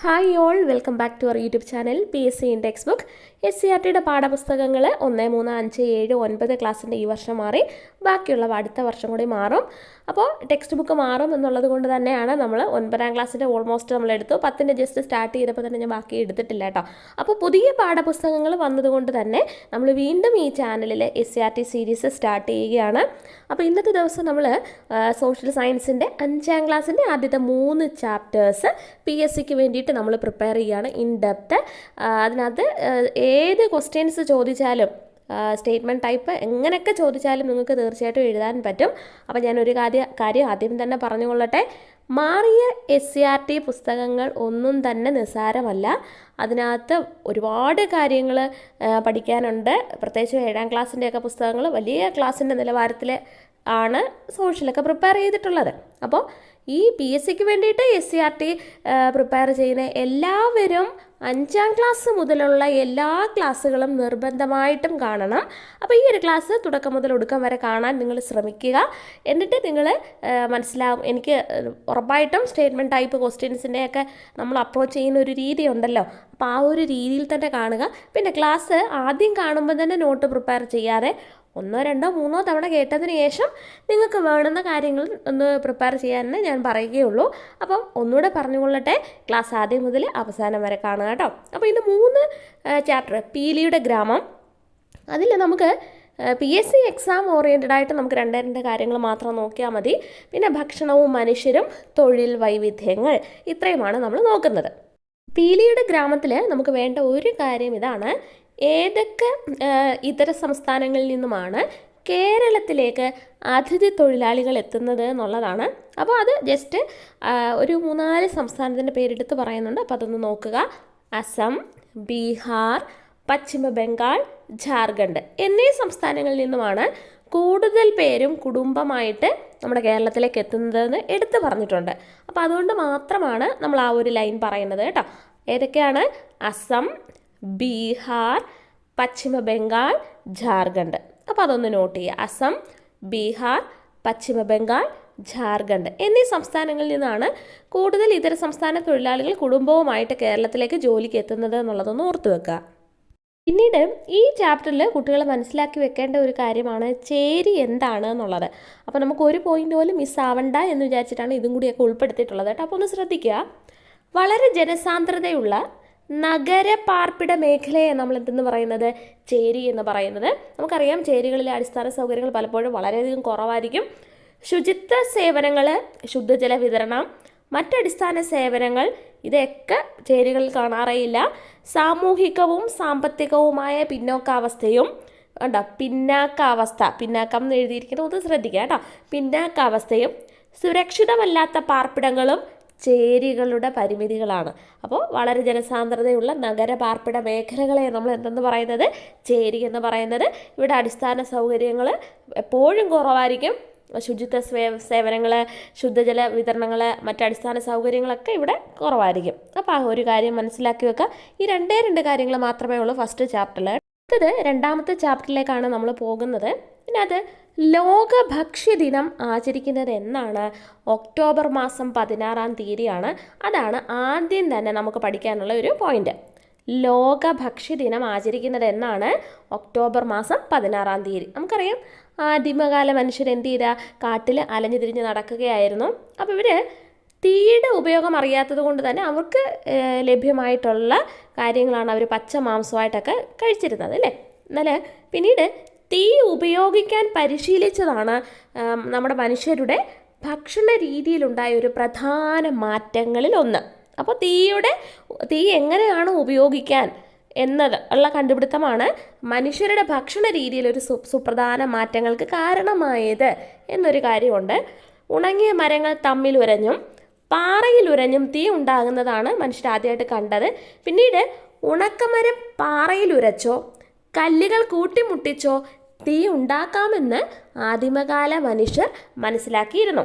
Hi all, welcome back to our YouTube channel PSC in textbook. SCRTയുടെ പാഠപുസ്തകങ്ങൾ 1, 3, 5, 7, 9 ക്ലാസ്സിൻ്റെ ഈ വർഷം മാറി, ബാക്കിയുള്ള അടുത്ത വർഷം കൂടി മാറും. അപ്പോൾ ടെക്സ്റ്റ് ബുക്ക് മാറും എന്നുള്ളത് കൊണ്ട് തന്നെയാണ് നമ്മൾ 9ാം ക്ലാസ്സിൻ്റെ ഓൾമോസ്റ്റ് നമ്മളെടുത്തു. 10ൻ്റെ ജസ്റ്റ് സ്റ്റാർട്ട് ചെയ്തപ്പോൾ തന്നെ ഞാൻ ബാക്കി എടുത്തിട്ടില്ല കേട്ടോ. അപ്പോൾ പുതിയ പാഠപുസ്തകങ്ങൾ വന്നതുകൊണ്ട് തന്നെ നമ്മൾ വീണ്ടും ഈ ചാനലിൽ SCRT സീരീസ് സ്റ്റാർട്ട് ചെയ്യുകയാണ്. അപ്പോൾ ഇന്നത്തെ ദിവസം നമ്മൾ സോഷ്യൽ സയൻസിൻ്റെ 5ാം ക്ലാസ്സിൻ്റെ ആദ്യത്തെ 3 ചാപ്റ്റേഴ്സ് PSCക്ക് വേണ്ടിയിട്ട് നമ്മൾ പ്രിപ്പയർ ചെയ്യുകയാണ് ഇൻ ഡെപ്ത്. അതിനകത്ത് ഏത് ക്വസ്റ്റ്യൻസ് ചോദിച്ചാലും സ്റ്റേറ്റ്മെൻറ്റ് ടൈപ്പ് എങ്ങനെയൊക്കെ ചോദിച്ചാലും നിങ്ങൾക്ക് തീർച്ചയായിട്ടും എഴുതാൻ പറ്റും. അപ്പോൾ ഞാനൊരു കാര്യം ആദ്യം തന്നെ പറഞ്ഞുകൊള്ളട്ടെ. മാറിയ SCRT പുസ്തകങ്ങൾ ഒന്നും തന്നെ നിസ്സാരമല്ല. അതിനകത്ത് ഒരുപാട് കാര്യങ്ങൾ പഠിക്കാനുണ്ട്. പ്രത്യേകിച്ച് 7ാം ക്ലാസ്സിൻ്റെയൊക്കെ പുസ്തകങ്ങൾ വലിയ ക്ലാസ്സിൻ്റെ നിലവാരത്തിൽ ആണ് സോഷ്യലൊക്കെ പ്രിപ്പയർ ചെയ്തിട്ടുള്ളത്. അപ്പോൾ ഈ PSCക്ക് വേണ്ടിയിട്ട് SCRT പ്രിപ്പയർ ചെയ്യുന്ന എല്ലാവരും 5ാം ക്ലാസ് മുതലുള്ള എല്ലാ ക്ലാസ്സുകളും നിർബന്ധമായിട്ടും കാണണം. അപ്പോൾ ഈ ഒരു ക്ലാസ് തുടക്കം മുതൽ ഒടുക്കം വരെ കാണാൻ നിങ്ങൾ ശ്രമിക്കുക. എന്നിട്ട് നിങ്ങൾ മനസ്സിലാവും. എനിക്ക് ഉറപ്പായിട്ടും സ്റ്റേറ്റ്മെൻറ്റ് ടൈപ്പ് ക്വസ്റ്റ്യൻസിൻ്റെയൊക്കെ നമ്മൾ അപ്രോച്ച് ചെയ്യുന്ന ഒരു രീതി ഉണ്ടല്ലോ. അപ്പോൾ ആ ഒരു രീതിയിൽ തന്നെ കാണുക. പിന്നെ ക്ലാസ് ആദ്യം കാണുമ്പോൾ തന്നെ നോട്ട് പ്രിപ്പയർ ചെയ്യാതെ 1, 2, 3 തവണ കേട്ടതിന് ശേഷം നിങ്ങൾക്ക് വേണ്ടുന്ന കാര്യങ്ങൾ ഒന്ന് പ്രിപ്പയർ ചെയ്യാനേ ഞാൻ പറയുകയുള്ളൂ. അപ്പം ഒന്നുകൂടെ പറഞ്ഞുകൊള്ളട്ടെ, ക്ലാസ് ആദ്യം മുതൽ അവസാനം വരെ കാണുക കേട്ടോ. അപ്പോൾ ഇത് 3 ചാപ്റ്റർ പീലിയുടെ ഗ്രാമം. അതിൽ നമുക്ക് PSC എക്സാം ഓറിയൻറ്റഡ് ആയിട്ട് നമുക്ക് 2 കാര്യങ്ങൾ മാത്രം നോക്കിയാൽ മതി. പിന്നെ ഭക്ഷണവും മനുഷ്യരും, തൊഴിൽ വൈവിധ്യങ്ങൾ, ഇത്രയുമാണ് നമ്മൾ നോക്കുന്നത്. പീലിയുടെ ഗ്രാമത്തിൽ നമുക്ക് വേണ്ട ഒരു കാര്യം ഇതാണ്: ഏതൊക്കെ ഇതര സംസ്ഥാനങ്ങളിൽ നിന്നുമാണ് കേരളത്തിലേക്ക് അതിഥി തൊഴിലാളികൾ എത്തുന്നത് എന്നുള്ളതാണ്. അപ്പോൾ അത് ജസ്റ്റ് ഒരു 3-4 സംസ്ഥാനത്തിൻ്റെ പേരെടുത്ത് പറയുന്നുണ്ട്. അപ്പോൾ അതൊന്ന് നോക്കുക. അസം, ബീഹാർ, പശ്ചിമ ബംഗാൾ, ജാർഖണ്ഡ് എന്നീ സംസ്ഥാനങ്ങളിൽ നിന്നുമാണ് കൂടുതൽ പേരും കുടുംബമായിട്ട് നമ്മുടെ കേരളത്തിലേക്ക് എത്തുന്നതെന്ന് എടുത്ത് പറഞ്ഞിട്ടുണ്ട്. അപ്പോൾ അതുകൊണ്ട് മാത്രമാണ് നമ്മൾ ആ ഒരു ലൈൻ പറയുന്നത് കേട്ടോ. ഏതൊക്കെയാണ്? അസം, ബീഹാർ, പശ്ചിമ ബംഗാൾ, ജാർഖണ്ഡ്. അപ്പോൾ അതൊന്ന് നോട്ട് ചെയ്യുക. അസം, ബീഹാർ, പശ്ചിമ ബംഗാൾ, ജാർഖണ്ഡ് എന്നീ സംസ്ഥാനങ്ങളിൽ നിന്നാണ് കൂടുതൽ ഇതര സംസ്ഥാന തൊഴിലാളികൾ കുടുംബവുമായിട്ട് കേരളത്തിലേക്ക് ജോലിക്ക് എത്തുന്നത് എന്നുള്ളതൊന്ന് ഓർത്തു വെക്കുക. പിന്നീട് ഈ ചാപ്റ്ററിൽ കുട്ടികൾ മനസ്സിലാക്കി വെക്കേണ്ട ഒരു കാര്യമാണ് ചേരി എന്താണ് എന്നുള്ളത്. അപ്പോൾ നമുക്ക് ഒരു പോയിന്റ് പോലും മിസ്സാവണ്ട എന്ന് വിചാരിച്ചിട്ടാണ് ഇതും കൂടിയൊക്കെ ഉൾപ്പെടുത്തിയിട്ടുള്ളത് കേട്ടോ. അപ്പോൾ ഒന്ന് ശ്രദ്ധിക്കുക. വളരെ ജനസാന്ദ്രതയുള്ള നഗരപാർപ്പിട മേഖലയെ നമ്മൾ എന്തെന്ന് പറയുന്നത്? ചേരി എന്ന് പറയുന്നത്. നമുക്കറിയാം, ചേരികളിലെ അടിസ്ഥാന സൗകര്യങ്ങൾ പലപ്പോഴും വളരെയധികം കുറവായിരിക്കും. ശുചിത്വ സേവനങ്ങൾ, ശുദ്ധജല വിതരണം, മറ്റടിസ്ഥാന സേവനങ്ങൾ, ഇതൊക്കെ ചേരികളിൽ കാണാറേയില്ല. സാമൂഹികവും സാമ്പത്തികവുമായ പിന്നോക്കാവസ്ഥയും ഉണ്ടോ? പിന്നാക്കം എന്ന് എഴുതിയിരിക്കുന്നത് ഒന്ന് ശ്രദ്ധിക്കുക കേട്ടോ. പിന്നാക്കാവസ്ഥയും സുരക്ഷിതമല്ലാത്ത പാർപ്പിടങ്ങളും ചേരികളുടെ പരിമിതികളാണ്. അപ്പോൾ വളരെ ജനസാന്ദ്രതയുള്ള നഗരപാർപ്പിട മേഖലകളെ നമ്മൾ എന്തെന്ന് പറയുന്നത്? ചേരി എന്ന് പറയുന്നത്. ഇവിടെ അടിസ്ഥാന സൗകര്യങ്ങൾ എപ്പോഴും കുറവായിരിക്കും. ശുചിത്വ സേവനങ്ങൾ, ശുദ്ധജല വിതരണങ്ങൾ, മറ്റടിസ്ഥാന സൗകര്യങ്ങളൊക്കെ ഇവിടെ കുറവായിരിക്കും. അപ്പോൾ ആ ഒരു കാര്യം മനസ്സിലാക്കി വെക്കുക. ഈ 2 കാര്യങ്ങൾ മാത്രമേ ഉള്ളൂ ഫസ്റ്റ് ചാപ്റ്ററിൽ. അടുത്തത് 2ാമത്തെ ചാപ്റ്ററിലേക്കാണ് നമ്മൾ പോകുന്നത്. പിന്നെ അത് ലോക ഭക്ഷ്യദിനം ആചരിക്കുന്നത് എന്നാണ്? ഒക്ടോബർ മാസം 16-ാം തീയതിയാണ്. അതാണ് ആദ്യം തന്നെ നമുക്ക് പഠിക്കാനുള്ള ഒരു പോയിന്റ്. ലോക ഭക്ഷ്യദിനം ആചരിക്കുന്നത് എന്നാണ്? ഒക്ടോബർ മാസം 16-ാം തീയതി. നമുക്കറിയാം, ആദിമകാല മനുഷ്യർ എന്ത് ചെയ്താൽ കാട്ടിൽ അലഞ്ഞു തിരിഞ്ഞ് നടക്കുകയായിരുന്നു. അപ്പോൾ ഇവർ തീയുടെ ഉപയോഗം അറിയാത്തത് കൊണ്ട് തന്നെ അവർക്ക് ലഭ്യമായിട്ടുള്ള കാര്യങ്ങളാണ് അവർ പച്ച മാംസമായിട്ടൊക്കെ കഴിച്ചിരുന്നത് അല്ലേ. എന്നാൽ പിന്നീട് തീ ഉപയോഗിക്കാൻ പരിശീലിച്ചതാണ് നമ്മുടെ മനുഷ്യരുടെ ഭക്ഷണ രീതിയിലുണ്ടായ ഒരു പ്രധാന മാറ്റങ്ങളിൽ ഒന്ന്. അപ്പോൾ തീ എങ്ങനെയാണ് ഉപയോഗിക്കാൻ എന്നത് ഉള്ള കണ്ടുപിടുത്തമാണ് മനുഷ്യരുടെ ഭക്ഷണ രീതിയിൽ ഒരു സുപ്രധാന മാറ്റങ്ങൾക്ക് കാരണമായത് എന്നൊരു കാര്യമുണ്ട്. ഉണങ്ങിയ മരങ്ങൾ തമ്മിൽ ഉരഞ്ഞും പാറയിൽ ഉരഞ്ഞും തീ ഉണ്ടാകുന്നതാണ് മനുഷ്യർ ആദ്യമായിട്ട് കണ്ടത്. പിന്നീട് ഉണക്കമരം പാറയിൽ ഉരച്ചോ കല്ലുകൾ കൂട്ടിമുട്ടിച്ചോ തീ ഉണ്ടാക്കാമെന്ന് ആദിമകാല മനുഷ്യർ മനസ്സിലാക്കിയിരുന്നു.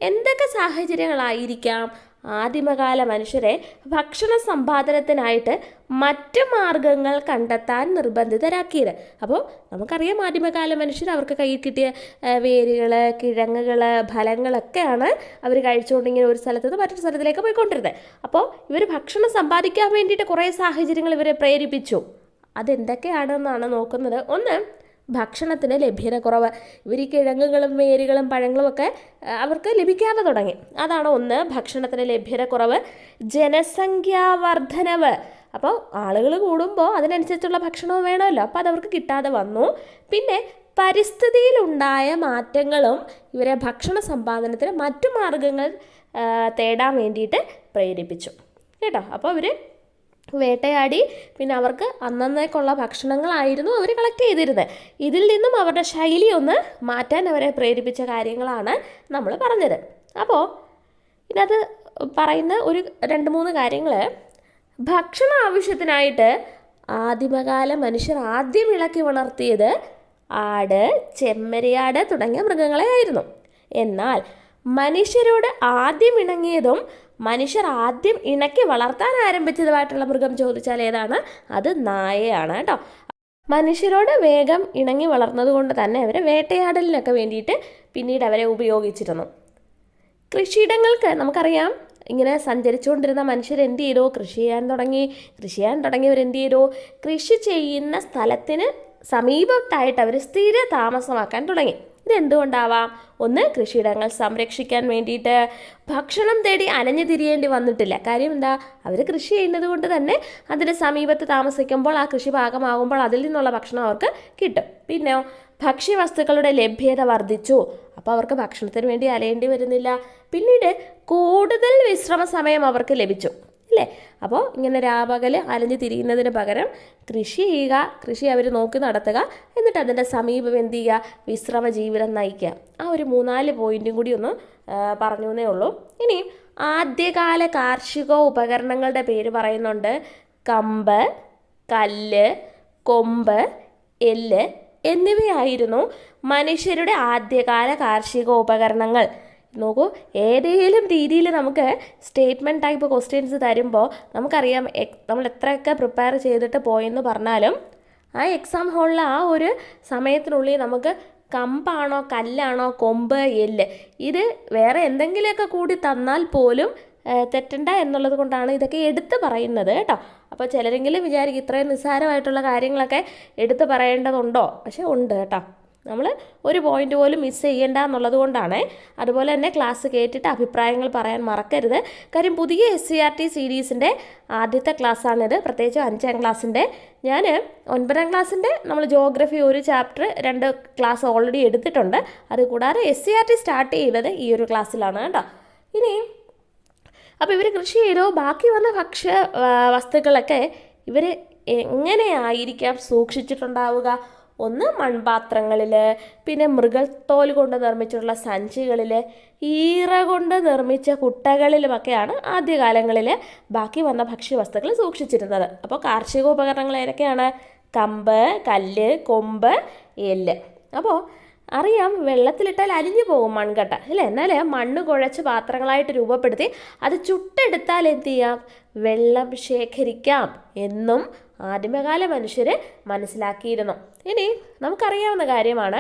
എന്തൊക്കെ സാഹചര്യങ്ങളായിരിക്കാം ആദിമകാല മനുഷ്യരെ ഭക്ഷണ സമ്പാദനത്തിനായിട്ട് മറ്റ് മാർഗങ്ങൾ കണ്ടെത്താൻ നിർബന്ധിതരാക്കിയത്. അപ്പോൾ നമുക്കറിയാം ആദിമകാല മനുഷ്യർ അവർക്ക് കയ്യിൽ കിട്ടിയ വേരുകൾ, കിഴങ്ങുകൾ, ഫലങ്ങളൊക്കെയാണ് അവർ കഴിച്ചുകൊണ്ട് ഇങ്ങനെ ഒരു സ്ഥലത്ത് നിന്ന് മറ്റൊരു സ്ഥലത്തിലേക്ക് പോയിക്കൊണ്ടിരുന്നത്. അപ്പോൾ ഇവർ ഭക്ഷണം സമ്പാദിക്കാൻ വേണ്ടിയിട്ട് കുറേ സാഹചര്യങ്ങൾ ഇവരെ പ്രേരിപ്പിച്ചു. അതെന്തൊക്കെയാണെന്നാണ് നോക്കുന്നത്. ഒന്ന്, ഭക്ഷണത്തിന് ലഭ്യതക്കുറവ്. ഇവർ ഈ കിഴങ്ങുകളും വേരുകളും പഴങ്ങളും ഒക്കെ അവർക്ക് ലഭിക്കാതെ തുടങ്ങി. അതാണ് ഒന്ന്, ഭക്ഷണത്തിന് ലഭ്യതക്കുറവ്. ജനസംഖ്യാ വർധനവ്. അപ്പോൾ ആളുകൾ കൂടുമ്പോൾ അതിനനുസരിച്ചുള്ള ഭക്ഷണവും വേണമല്ലോ, അപ്പോൾ അതവർക്ക് കിട്ടാതെ വന്നു. പിന്നെ പരിസ്ഥിതിയിലുണ്ടായ മാറ്റങ്ങളും ഇവരെ ഭക്ഷണ സമ്പാദനത്തിന് മറ്റു മാർഗങ്ങൾ തേടാൻ വേണ്ടിയിട്ട് പ്രേരിപ്പിച്ചു കേട്ടോ. അപ്പോൾ ഇവർ വേട്ടയാടി പിന്നെ അവർക്ക് അന്നേക്കുള്ള ഭക്ഷണങ്ങളായിരുന്നു അവർ കളക്ട് ചെയ്തിരുന്നത്. ഇതിൽ നിന്നും അവരുടെ ശൈലി ഒന്ന് മാറ്റാൻ അവരെ പ്രേരിപ്പിച്ച കാര്യങ്ങളാണ് നമ്മൾ പറഞ്ഞത്. അപ്പോൾ ഇതിനകത്ത് പറയുന്ന ഒരു 2-3 കാര്യങ്ങൾ, ഭക്ഷണ ആവശ്യത്തിനായിട്ട് ആദിമകാല മനുഷ്യർ ആദ്യം ഇളക്കി വളർത്തിയത് ആട്, ചെമ്മരിയാട് തുടങ്ങിയ മൃഗങ്ങളെ ആയിരുന്നു. എന്നാൽ മനുഷ്യരോട് ആദ്യം ഇണങ്ങിയതും മനുഷ്യർ ആദ്യം ഇണക്കി വളർത്താൻ ആരംഭിച്ചതുമായിട്ടുള്ള മൃഗം ചോദിച്ചാൽ ഏതാണ്? അത് നായയാണ് കേട്ടോ. മനുഷ്യരോട് വേഗം ഇണങ്ങി വളർന്നത് കൊണ്ട് തന്നെ അവരെ വേട്ടയാടലിനൊക്കെ വേണ്ടിയിട്ട് പിന്നീട് അവരെ ഉപയോഗിച്ചിരുന്നു. കൃഷിയിടങ്ങൾക്ക് നമുക്കറിയാം, ഇങ്ങനെ സഞ്ചരിച്ചുകൊണ്ടിരുന്ന മനുഷ്യർ എന്ത് ചെയ്തു? കൃഷി ചെയ്യാൻ തുടങ്ങിയവർ എന്ത് ചെയ്തു? കൃഷി ചെയ്യുന്ന സ്ഥലത്തിന് സമീപത്തായിട്ട് അവർ സ്ഥിര താമസമാക്കാൻ തുടങ്ങി. ഇതെന്തുകൊണ്ടാവാം? ഒന്ന്, കൃഷിയിടങ്ങൾ സംരക്ഷിക്കാൻ വേണ്ടിയിട്ട്. ഭക്ഷണം തേടി അലഞ്ഞു തിരിയേണ്ടി വന്നിട്ടില്ല. കാര്യം എന്താ? അവർ കൃഷി ചെയ്യുന്നത് കൊണ്ട് തന്നെ അതിന് സമീപത്ത് താമസിക്കുമ്പോൾ ആ കൃഷി ഭാഗമാകുമ്പോൾ അതിൽ നിന്നുള്ള ഭക്ഷണം അവർക്ക് കിട്ടും. പിന്നെയോ, ഭക്ഷ്യവസ്തുക്കളുടെ ലഭ്യത വർദ്ധിച്ചു. അപ്പോൾ അവർക്ക് ഭക്ഷണത്തിന് വേണ്ടി അലയേണ്ടി വരുന്നില്ല. പിന്നീട് കൂടുതൽ വിശ്രമ സമയം അവർക്ക് ലഭിച്ചു അല്ലേ? അപ്പോൾ ഇങ്ങനെ രാപകൽ അലഞ്ഞു തിരിയുന്നതിന് പകരം കൃഷി ചെയ്യുക, കൃഷി അവർ നോക്കി നടത്തുക, എന്നിട്ട് അതിൻ്റെ സമീപം എന്ത് ചെയ്യുക? വിശ്രമ ജീവിതം നയിക്കുക. ആ ഒരു 3-4 പോയിൻറ്റും കൂടി ഒന്ന് പറഞ്ഞു എന്നേ ഉള്ളൂ. ഇനി ആദ്യകാല കാർഷിക ഉപകരണങ്ങളുടെ പേര് പറയുന്നുണ്ട്. കമ്പ്, കല്ല്, കൊമ്പ്, എല്ല് എന്നിവയായിരുന്നു മനുഷ്യരുടെ ആദ്യകാല കാർഷിക ഉപകരണങ്ങൾ. നോക്കൂ, ഏതെങ്കിലും രീതിയിൽ നമുക്ക് സ്റ്റേറ്റ്മെൻറ്റ് ടൈപ്പ് ക്വസ്റ്റ്യൻസ് തരുമ്പോൾ നമുക്കറിയാം നമ്മൾ എത്രയൊക്കെ പ്രിപ്പയർ ചെയ്തിട്ട് പോയെന്ന് പറഞ്ഞാലും ആ എക്സാം ഹാളിൽ ആ ഒരു സമയത്തിനുള്ളിൽ നമുക്ക് കമ്പാണോ കല്ലാണോ കൊമ്പ് എല്ല് ഇത് വേറെ എന്തെങ്കിലുമൊക്കെ കൂടി തന്നാൽ പോലും തെറ്റണ്ട എന്നുള്ളത് കൊണ്ടാണ് ഇതൊക്കെ എടുത്ത് പറയുന്നത് കേട്ടോ. അപ്പോൾ ചിലരെങ്കിലും വിചാരിക്കും ഇത്രയും നിസ്സാരമായിട്ടുള്ള കാര്യങ്ങളൊക്കെ എടുത്ത് പറയേണ്ടതുണ്ടോ? പക്ഷേ ഉണ്ട് കേട്ടോ. നമ്മൾ ഒരു പോയിന്റ് പോലും മിസ് ചെയ്യേണ്ട എന്നുള്ളത് കൊണ്ടാണ്. അതുപോലെ തന്നെ ക്ലാസ് കേട്ടിട്ട് അഭിപ്രായങ്ങൾ പറയാൻ മറക്കരുത്. കാര്യം പുതിയ SCERT സീരീസിൻ്റെ ആദ്യത്തെ ക്ലാസ്സാണിത്, പ്രത്യേകിച്ച് 5ാം ക്ലാസ്സിൻ്റെ. ഞാൻ 9ാം ക്ലാസ്സിൻ്റെ നമ്മൾ ജോഗ്രഫി ഒരു ചാപ്റ്റർ 2 ക്ലാസ് ഓൾറെഡി എടുത്തിട്ടുണ്ട്. അതുകൂടാതെ SCERT സ്റ്റാർട്ട് ചെയ്യുന്നത് ഈ ഒരു ക്ലാസ്സിലാണ് കേട്ടോ. ഇനി അപ്പോൾ ഇവർ കൃഷി ചെയ്തോ ബാക്കി വന്ന ഭക്ഷ്യ വസ്തുക്കളൊക്കെ ഇവർ എങ്ങനെയായിരിക്കാം സൂക്ഷിച്ചിട്ടുണ്ടാവുക? ഒന്ന്, മൺപാത്രങ്ങളിൽ, പിന്നെ മൃഗത്തോൽ കൊണ്ട് നിർമ്മിച്ചിട്ടുള്ള സഞ്ചികളിൽ, ഈറ കൊണ്ട് നിർമ്മിച്ച കുട്ടകളിലുമൊക്കെയാണ് ആദ്യകാലങ്ങളിൽ ബാക്കി വന്ന ഭക്ഷ്യവസ്തുക്കൾ സൂക്ഷിച്ചിരുന്നത്. അപ്പോൾ കാർഷിക ഉപകരണങ്ങൾ ഏതൊക്കെയാണ്? കമ്പ്, കല്ല്, കൊമ്പ്, എല്ല്. അപ്പോൾ അറിയാം, വെള്ളത്തിലിട്ടാൽ അലിഞ്ഞു പോകും മൺകട്ട അല്ലേ? എന്നാൽ മണ്ണ് കുഴച്ച് പാത്രങ്ങളായിട്ട് രൂപപ്പെടുത്തി അത് ചുട്ടെടുത്താൽ എന്ത് ചെയ്യാം? വെള്ളം ശേഖരിക്കാം എന്നും ആദിമകാല മനുഷ്യർ മനസ്സിലാക്കിയിരുന്നു. ഇനി നമുക്കറിയാവുന്ന കാര്യമാണ്,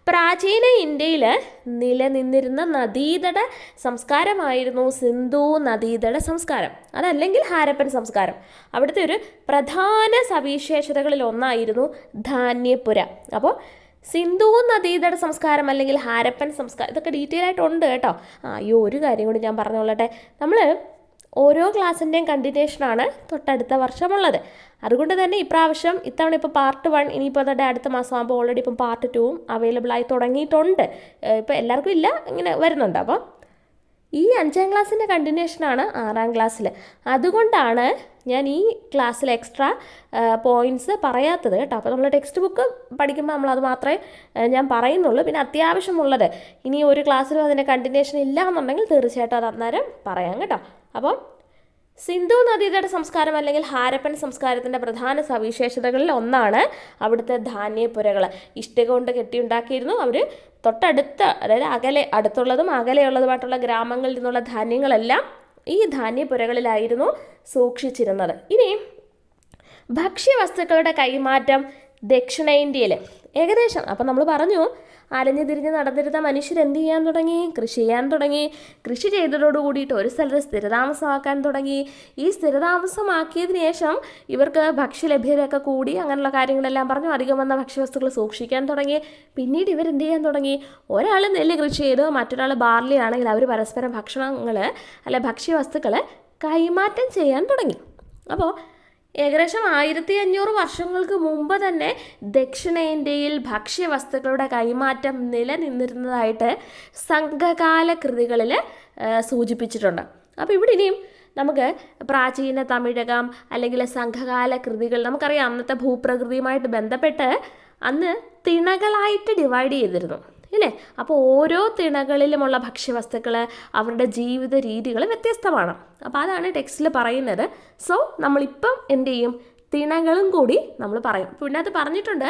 പ്രാചീന ഇന്ത്യയിൽ നിലനിന്നിരുന്ന നദീതട സംസ്കാരമായിരുന്നു സിന്ധു നദീതട സംസ്കാരം, അതല്ലെങ്കിൽ ഹാരപ്പൻ സംസ്കാരം. അവിടുത്തെ ഒരു പ്രധാന സവിശേഷതകളിൽ ഒന്നായിരുന്നു ധാന്യപ്പുര. അപ്പോൾ സിന്ധു നദീതട സംസ്കാരം അല്ലെങ്കിൽ ഹാരപ്പൻ സംസ്കാരം ഇതൊക്കെ ഡീറ്റെയിൽ ആയിട്ടുണ്ട് കേട്ടോ. ഒരു കാര്യം കൂടി ഞാൻ പറഞ്ഞുകൊള്ളട്ടെ. നമ്മൾ ഓരോ ക്ലാസ്സിൻ്റെയും കണ്ടിന്യൂഷനാണ് തൊട്ടടുത്ത വർഷമുള്ളത്. അതുകൊണ്ട് തന്നെ ഇപ്രാവശ്യം ഇത്തവണ ഇപ്പോൾ പാർട്ട് 1 ഇനിയിപ്പോൾ അതേ അടുത്ത മാസം ആകുമ്പോൾ ഓൾറെഡി ഇപ്പം പാർട്ട് 2 അവൈലബിൾ ആയി തുടങ്ങിയിട്ടുണ്ട്. ഇപ്പോൾ എല്ലാവർക്കും ഇല്ല, ഇങ്ങനെ വരുന്നുണ്ട്. അപ്പോൾ ഈ 5ാം ക്ലാസ്സിൻ്റെ കണ്ടിന്യൂഷനാണ് 6ാം ക്ലാസ്സിൽ. അതുകൊണ്ടാണ് ഞാൻ ഈ ക്ലാസ്സിൽ എക്സ്ട്രാ പോയിൻറ്റ്സ് പറയാത്തത് കേട്ടോ. അപ്പോൾ നമ്മൾ ടെക്സ്റ്റ് ബുക്ക് പഠിക്കുമ്പോൾ നമ്മളത് മാത്രമേ ഞാൻ പറയുന്നുള്ളൂ. പിന്നെ അത്യാവശ്യമുള്ളത് ഇനി ഒരു ക്ലാസ്സിലും അതിൻ്റെ കണ്ടിന്യൂഷൻ ഇല്ല എന്നുണ്ടെങ്കിൽ തീർച്ചയായിട്ടും അത് അന്നേരം പറയാം കേട്ടോ. അപ്പം സിന്ധു നദീതട സംസ്കാരം അല്ലെങ്കിൽ ഹാരപ്പൻ സംസ്കാരത്തിൻ്റെ പ്രധാന സവിശേഷതകളിൽ ഒന്നാണ് അവിടുത്തെ ധാന്യപ്പുരകൾ. ഇഷ്ടിക കൊണ്ട് കെട്ടിയുണ്ടാക്കിയിരുന്നു. അവർ തൊട്ടടുത്ത, അതായത് അടുത്തുള്ളതും അകലെയുള്ളതുമായിട്ടുള്ള ഗ്രാമങ്ങളിൽ നിന്നുള്ള ധാന്യങ്ങളെല്ലാം ഈ ധാന്യപ്പുരകളിലായിരുന്നു സൂക്ഷിച്ചിരുന്നത്. ഇനി ഭക്ഷ്യവസ്തുക്കളുടെ കൈമാറ്റം ദക്ഷിണേന്ത്യയിൽ ഏകദേശം, അപ്പം നമ്മൾ പറഞ്ഞു അലഞ്ഞു തിരിഞ്ഞ് നടന്നിരുന്ന മനുഷ്യർ എന്ത് ചെയ്യാൻ തുടങ്ങി? കൃഷി ചെയ്യാൻ തുടങ്ങി. കൃഷി ചെയ്തതോട് കൂടിയിട്ട് ഒരു സ്ഥലത്ത് സ്ഥിരതാമസമാക്കാൻ തുടങ്ങി. ഈ സ്ഥിരതാമസമാക്കിയതിന് ശേഷം ഇവർക്ക് ഭക്ഷ്യലഭ്യതയൊക്കെ കൂടി, അങ്ങനെയുള്ള കാര്യങ്ങളെല്ലാം പറഞ്ഞു അധികം വന്ന ഭക്ഷ്യവസ്തുക്കൾ സൂക്ഷിക്കാൻ തുടങ്ങി. പിന്നീട് ഇവരെന്ത് ചെയ്യാൻ തുടങ്ങി? ഒരാൾ നെല്ല് കൃഷി ചെയ്തു, മറ്റൊരാൾ ബാർലി ആണെങ്കിൽ അവർ പരസ്പരം ഭക്ഷണങ്ങൾ അല്ലെ ഭക്ഷ്യവസ്തുക്കൾ കൈമാറ്റം ചെയ്യാൻ തുടങ്ങി. അപ്പോൾ ഏകദേശം 1500 വർഷങ്ങൾക്ക് മുമ്പ് തന്നെ ദക്ഷിണേന്ത്യയിൽ ഭക്ഷ്യവസ്തുക്കളുടെ കൈമാറ്റം നിലനിന്നിരുന്നതായിട്ട് സംഘകാല കൃതികളിൽ സൂചിപ്പിച്ചിട്ടുണ്ട്. അപ്പോൾ ഇവിടെ ഇനിയും നമുക്ക് പ്രാചീന തമിഴകം അല്ലെങ്കിൽ സംഘകാല കൃതികൾ, നമുക്കറിയാം അന്നത്തെ ഭൂപ്രകൃതിയുമായിട്ട് ബന്ധപ്പെട്ട് അന്ന് തിണകളായിട്ട് ഡിവൈഡ് ചെയ്തിരുന്നു ഇല്ലേ? അപ്പോൾ ഓരോ തിണകളിലുമുള്ള ഭക്ഷ്യവസ്തുക്കൾ, അവരുടെ ജീവിത രീതികൾ വ്യത്യസ്തമാണ്. അപ്പോൾ അതാണ് ടെക്സ്റ്റിൽ പറയുന്നത്. സോ നമ്മളിപ്പം എന്ത് ചെയ്യും? തിണകളും കൂടി നമ്മൾ പറയും. പിന്നെ അത് പറഞ്ഞിട്ടുണ്ട്,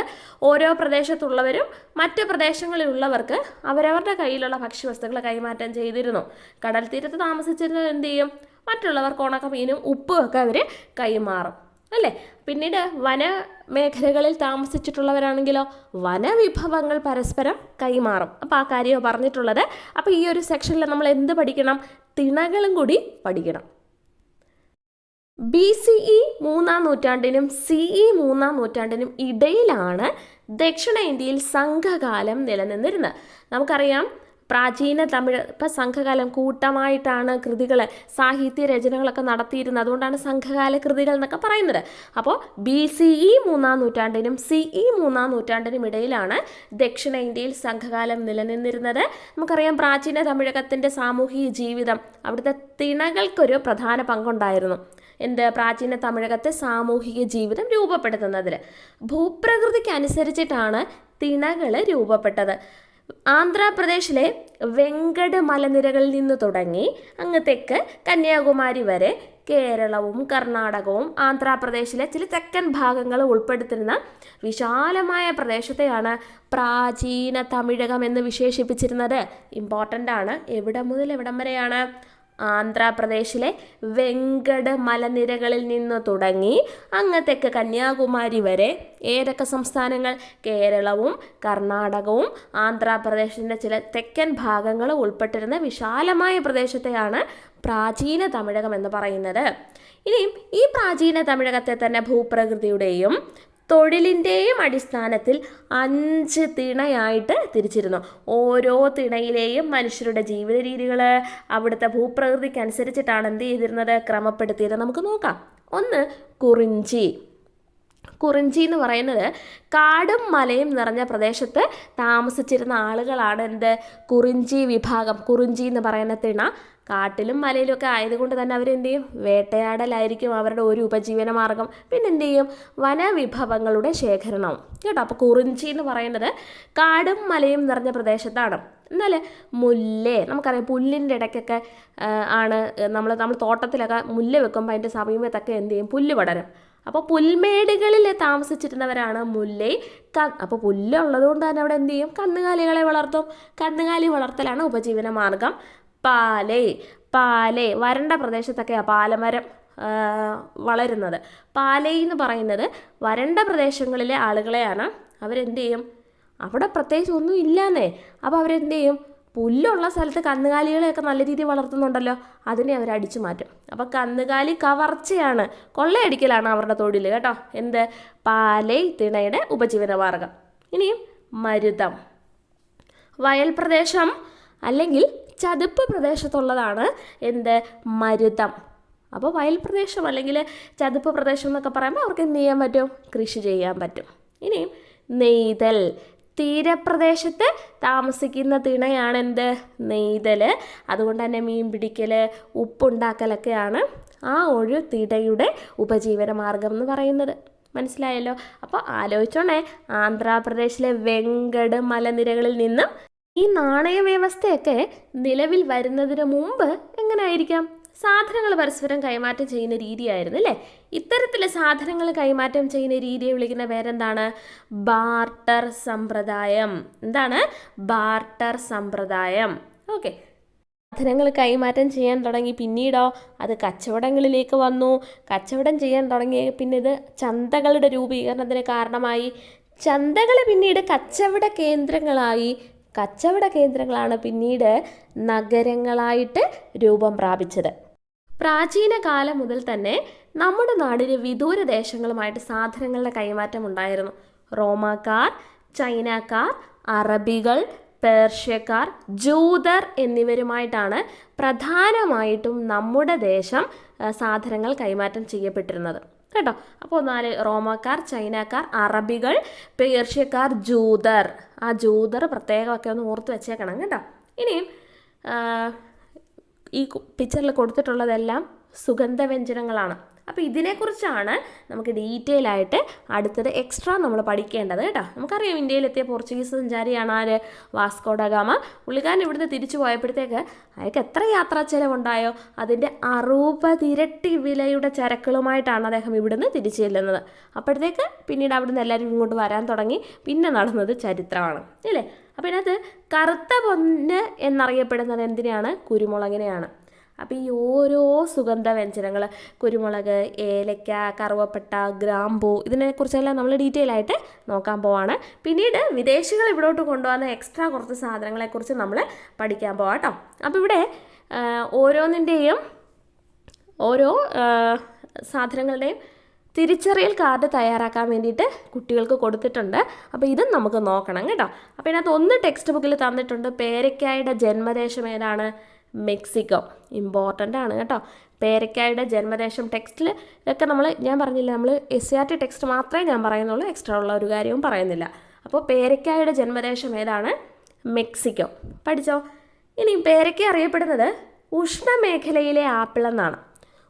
ഓരോ പ്രദേശത്തുള്ളവരും മറ്റു പ്രദേശങ്ങളിലുള്ളവർക്ക് അവരവരുടെ കയ്യിലുള്ള ഭക്ഷ്യവസ്തുക്കൾ കൈമാറ്റം ചെയ്തിരുന്നു. കടൽ തീരത്ത് താമസിച്ചിരുന്നത് എന്ത് ചെയ്യും? മറ്റുള്ളവർക്ക് ഉണക്കമീനും ഉപ്പും ഒക്കെ അവർ കൈമാറും അല്ലേ? പിന്നീട് വനമേഖലകളിൽ താമസിച്ചിട്ടുള്ളവരാണെങ്കിലോ വനവിഭവങ്ങൾ പരസ്പരം കൈമാറും. അപ്പോൾ ആ കാര്യമാണ് പറഞ്ഞിട്ടുള്ളത്. അപ്പോൾ ഈ ഒരു സെക്ഷനിൽ നമ്മൾ എന്ത് പഠിക്കണം? തിണകളും കൂടി പഠിക്കണം. BCE 3-ാം നൂറ്റാണ്ടിനും CE 3-ാം നൂറ്റാണ്ടിനും ഇടയിലാണ് ദക്ഷിണേന്ത്യയിൽ സംഘകാലം നിലനിന്നിരുന്നത്. നമുക്കറിയാം പ്രാചീന തമിഴ്, ഇപ്പം സംഘകാലം കൂട്ടമായിട്ടാണ് കൃതികൾ, സാഹിത്യ രചനകളൊക്കെ നടത്തിയിരുന്നത്. അതുകൊണ്ടാണ് സംഘകാല കൃതികൾ എന്നൊക്കെ പറയുന്നത്. അപ്പോൾ BCE 3-ാം നൂറ്റാണ്ടിനും CE 3-ാം നൂറ്റാണ്ടിനും ഇടയിലാണ് ദക്ഷിണേന്ത്യയിൽ സംഘകാലം നിലനിന്നിരുന്നത്. നമുക്കറിയാം പ്രാചീന തമിഴകത്തിൻ്റെ സാമൂഹിക ജീവിതം, അവിടുത്തെ തിണകൾക്കൊരു പ്രധാന പങ്കുണ്ടായിരുന്നു. പ്രാചീന തമിഴകത്തെ സാമൂഹിക ജീവിതം രൂപപ്പെടുത്തുന്നതിൽ ഭൂപ്രകൃതിക്ക് അനുസരിച്ചിട്ടാണ് തിണകൾ രൂപപ്പെട്ടത്. ആന്ധ്രാപ്രദേശിലെ വെങ്കട് മലനിരകളിൽ നിന്ന് തുടങ്ങി അങ്ങ് തെക്ക് കന്യാകുമാരി വരെ കേരളവും കർണാടകവും ആന്ധ്രാപ്രദേശിലെ ചില തെക്കൻ ഭാഗങ്ങൾ ഉൾപ്പെടുത്തുന്ന വിശാലമായ പ്രദേശത്തെയാണ് പ്രാചീന തമിഴകം എന്ന് വിശേഷിപ്പിച്ചിരുന്നത്. ഇമ്പോർട്ടൻ്റ് ആണ്. എവിടെ മുതൽ എവിടം വരെയാണ്? ആന്ധ്രാപ്രദേശിലെ വെങ്കട് മലനിരകളിൽ നിന്ന് തുടങ്ങി അങ്ങ് തെക്ക് കന്യാകുമാരി വരെ ഏതൊക്കെ സംസ്ഥാനങ്ങൾ? കേരളവും കർണാടകവും ആന്ധ്രാപ്രദേശിൻ്റെ ചില തെക്കൻ ഭാഗങ്ങൾ ഉൾപ്പെട്ടിരുന്ന വിശാലമായ പ്രദേശത്തെയാണ് പ്രാചീന തമിഴകം എന്ന് പറയുന്നത്. ഇനിയും ഈ പ്രാചീന തമിഴകത്തെ തന്നെ ഭൂപ്രകൃതിയുടെയും തൊഴിലിൻ്റെയും അടിസ്ഥാനത്തിൽ 5 തിണയായിട്ട് തിരിച്ചിരുന്നു. ഓരോ തിണയിലെയും മനുഷ്യരുടെ ജീവിത രീതികൾ അവിടുത്തെ ഭൂപ്രകൃതിക്ക് അനുസരിച്ചിട്ടാണ് എന്ത് ചെയ്തിരുന്നത്? ക്രമപ്പെടുത്തിയത്. നമുക്ക് നോക്കാം. ഒന്ന് കുറിഞ്ചി. കുറിഞ്ചി എന്ന് പറയുന്നത് കാടും മലയും നിറഞ്ഞ പ്രദേശത്ത് താമസിച്ചിരുന്ന ആളുകളാണ് കുറിഞ്ചി വിഭാഗം. കുറിഞ്ചി എന്ന് പറയുന്ന തിണ കാട്ടിലും മലയിലും ഒക്കെ ആയതുകൊണ്ട് തന്നെ അവരെന്ത് ചെയ്യും? വേട്ടയാടലായിരിക്കും അവരുടെ ഒരു ഉപജീവന മാർഗം. പിന്നെ എന്ത് ചെയ്യും? വനവിഭവങ്ങളുടെ ശേഖരണവും കേട്ടോ. അപ്പോൾ കുറിഞ്ചി എന്ന് പറയുന്നത് കാടും മലയും നിറഞ്ഞ പ്രദേശത്താണ്. എന്നാൽ മുല്ലേ, നമുക്കറിയാം പുല്ലിൻ്റെ ഇടയ്ക്കൊക്കെ ആണ് നമ്മൾ തോട്ടത്തിലൊക്കെ മുല്ല വെക്കുമ്പോൾ അതിൻ്റെ സമീപത്തൊക്കെ എന്ത് ചെയ്യും? പുല്ല് പടരും. അപ്പോൾ പുൽമേടുകളിൽ താമസിച്ചിരുന്നവരാണ് മുല്ലൈ. അപ്പോൾ പുല്ലുള്ളത് കൊണ്ട് തന്നെ അവിടെ എന്ത് ചെയ്യും? കന്നുകാലികളെ വളർത്തും. കന്നുകാലി വളർത്തലാണ് ഉപജീവന മാർഗം. പാലൈ വരണ്ട പ്രദേശത്തൊക്കെയാണ് പാലമരം വളരുന്നത്. പാലൈ എന്ന് പറയുന്നത് വരണ്ട പ്രദേശങ്ങളിലെ ആളുകളെയാണ്. അവരെന്ത് ചെയ്യും? അവിടെ പ്രത്യേകിച്ച് ഒന്നും ഇല്ലാന്നേ. അപ്പോൾ അവരെന്ത് ചെയ്യും? പുല്ലുള്ള സ്ഥലത്ത് കന്നുകാലികളെയൊക്കെ നല്ല രീതിയിൽ വളർത്തുന്നുണ്ടല്ലോ, അതിനെ അവർ അടിച്ചു മാറ്റും. അപ്പോൾ കന്നുകാലി കവർച്ചയാണ്, കൊള്ളയടിക്കലാണ് അവരുടെ തൊഴിൽ കേട്ടോ. പാലൈ തിണയുടെ ഉപജീവന മാർഗം. ഇനിയും മരുതം. വയൽ പ്രദേശം അല്ലെങ്കിൽ ചതുപ്പ് പ്രദേശത്തുള്ളതാണ് മരുതം. അപ്പോൾ വയൽ പ്രദേശം അല്ലെങ്കിൽ ചതുപ്പ് പ്രദേശം എന്നൊക്കെ പറയുമ്പോൾ അവർക്ക് എന്ത് ചെയ്യാൻ പറ്റും? കൃഷി ചെയ്യാൻ പറ്റും. ഇനിയും നെയ്തൽ. തീരപ്രദേശത്ത് താമസിക്കുന്ന തിണയാണ് നെയ്തൽ. അതുകൊണ്ട് തന്നെ മീൻ പിടിക്കൽ, ഉപ്പുണ്ടാക്കലൊക്കെയാണ് ആ ഒരു തിണയുടെ ഉപജീവന മാർഗം എന്ന് പറയുന്നത്. മനസ്സിലായല്ലോ? അപ്പോൾ ആലോചിച്ചോണേ, ആന്ധ്രാപ്രദേശിലെ വെങ്കട് മലനിരകളിൽ നിന്നും ഈ നാണയ വ്യവസ്ഥയൊക്കെ നിലവിൽ വരുന്നതിന് മുമ്പ് എങ്ങനെയായിരിക്കാം? സാധനങ്ങൾ പരസ്പരം കൈമാറ്റം ചെയ്യുന്ന രീതിയായിരുന്നു അല്ലേ? ഇത്തരത്തിൽ സാധനങ്ങൾ കൈമാറ്റം ചെയ്യുന്ന രീതിയെ വിളിക്കുന്ന പേരെന്താണ്? ബാർട്ടർ സമ്പ്രദായം. ബാർട്ടർ സമ്പ്രദായം. ഓക്കെ. സാധനങ്ങൾ കൈമാറ്റം ചെയ്യാൻ തുടങ്ങി. പിന്നീടോ അത് കച്ചവടങ്ങളിലേക്ക് വന്നു. കച്ചവടം ചെയ്യാൻ തുടങ്ങി. പിന്നെ ഇത് ചന്തകളുടെ രൂപീകരണത്തിന് കാരണമായി. ചന്തകൾ പിന്നീട് കച്ചവട കേന്ദ്രങ്ങളായി. കച്ചവട കേന്ദ്രങ്ങളാണ് പിന്നീട് നഗരങ്ങളായിട്ട് രൂപം പ്രാപിച്ചത്. പ്രാചീന കാലം മുതൽ തന്നെ നമ്മുടെ നാടിന് വിദൂര ദേശങ്ങളുമായിട്ട് സാധനങ്ങളുടെ കൈമാറ്റം ഉണ്ടായിരുന്നു. റോമാക്കാർ, ചൈനക്കാർ, അറബികൾ, പേർഷ്യക്കാർ, ജൂതർ എന്നിവരുമായിട്ടാണ് പ്രധാനമായിട്ടും നമ്മുടെ ദേശം സാധനങ്ങൾ കൈമാറ്റം ചെയ്യപ്പെട്ടിരുന്നത് കേട്ടോ. അപ്പോൾ 4 റോമാക്കാർ, ചൈനക്കാർ, അറബികൾ, പേർഷ്യക്കാർ, ജൂതർ. ആ ജൂതർ പ്രത്യേകമൊക്കെ ഒന്ന് ഓർത്ത് വെച്ചേക്കണം കേട്ടോ. ഇനിയും ഈ പിക്ചറിൽ കൊടുത്തിട്ടുള്ളതെല്ലാം സുഗന്ധവ്യഞ്ജനങ്ങളാണ്. അപ്പോൾ ഇതിനെക്കുറിച്ചാണ് നമുക്ക് ഡീറ്റെയിൽ ആയിട്ട് അടുത്തത് എക്സ്ട്രാ നമ്മൾ പഠിക്കേണ്ടത് കേട്ടോ. നമുക്കറിയാം ഇന്ത്യയിലെത്തിയ പോർച്ചുഗീസ് സഞ്ചാരിയാണ് ആര്? Vasco da Gama. പുള്ളിക്കാരൻ ഇവിടുന്ന് തിരിച്ചു പോയപ്പോഴത്തേക്ക് അയാൾക്ക് എത്ര യാത്രാ ചിലവുണ്ടായോ അതിൻ്റെ 60 ഇരട്ടി വിലയുടെ ചരക്കുകളുമായിട്ടാണ് അദ്ദേഹം ഇവിടുന്ന് തിരിച്ചു ചെല്ലുന്നത്. അപ്പോഴത്തേക്ക് പിന്നീട് അവിടുന്ന് എല്ലാവരും ഇങ്ങോട്ട് വരാൻ തുടങ്ങി. പിന്നെ നടന്നത് ചരിത്രമാണ് അല്ലേ. അപ്പോൾ ഇതിനകത്ത് കറുത്ത പൊന്ന് എന്നറിയപ്പെടുന്നത് എന്തിനാണ്? കുരുമുളകിനെയാണ്. അപ്പോൾ ഈ ഓരോ സുഗന്ധവ്യഞ്ജനങ്ങൾ, കുരുമുളക്, ഏലക്ക, കറുവപ്പട്ട, ഗ്രാമ്പൂ, ഇതിനെക്കുറിച്ചെല്ലാം നമ്മൾ ഡീറ്റെയിൽ ആയിട്ട് നോക്കാൻ പോവാണ്. പിന്നീട് വിദേശികൾ ഇവിടോട്ട് കൊണ്ടുവന്ന എക്സ്ട്രാ കുറച്ച് സാധനങ്ങളെക്കുറിച്ച് നമ്മൾ പഠിക്കാൻ പോവാം കേട്ടോ. അപ്പോൾ ഇവിടെ ഓരോന്നിൻ്റെയും ഓരോ സാധനങ്ങളുടെയും തിരിച്ചറിയൽ കാർഡ് തയ്യാറാക്കാൻ വേണ്ടിയിട്ട് കുട്ടികൾക്ക് കൊടുത്തിട്ടുണ്ട്. അപ്പോൾ ഇതും നമുക്ക് നോക്കണം കേട്ടോ. അപ്പോൾ ഇതിനകത്ത് ഒന്ന് ടെക്സ്റ്റ് ബുക്കിൽ തന്നിട്ടുണ്ട്. പേരയ്ക്കായുടെ ജന്മദേശം ഏതാണ്? മെക്സിക്കോ. ഇമ്പോർട്ടൻ്റ് ആണ് കേട്ടോ. പേരയ്ക്കായുടെ ജന്മദേശം ടെക്സ്റ്റിൽ ഇതൊക്കെ ഞാൻ പറഞ്ഞില്ല, നമ്മൾ SCERT ടെക്സ്റ്റ് മാത്രമേ ഞാൻ പറയുന്നുള്ളൂ, എക്സ്ട്രാ ഉള്ള ഒരു കാര്യവും പറയുന്നില്ല. അപ്പോൾ പേരയ്ക്കായുടെ ജന്മദേശം ഏതാണ്? മെക്സിക്കോ. പഠിച്ചോ. ഇനി പേരയ്ക്ക അറിയപ്പെടുന്നത് ഉഷ്ണമേഖലയിലെ ആപ്പിൾ എന്നാണ്.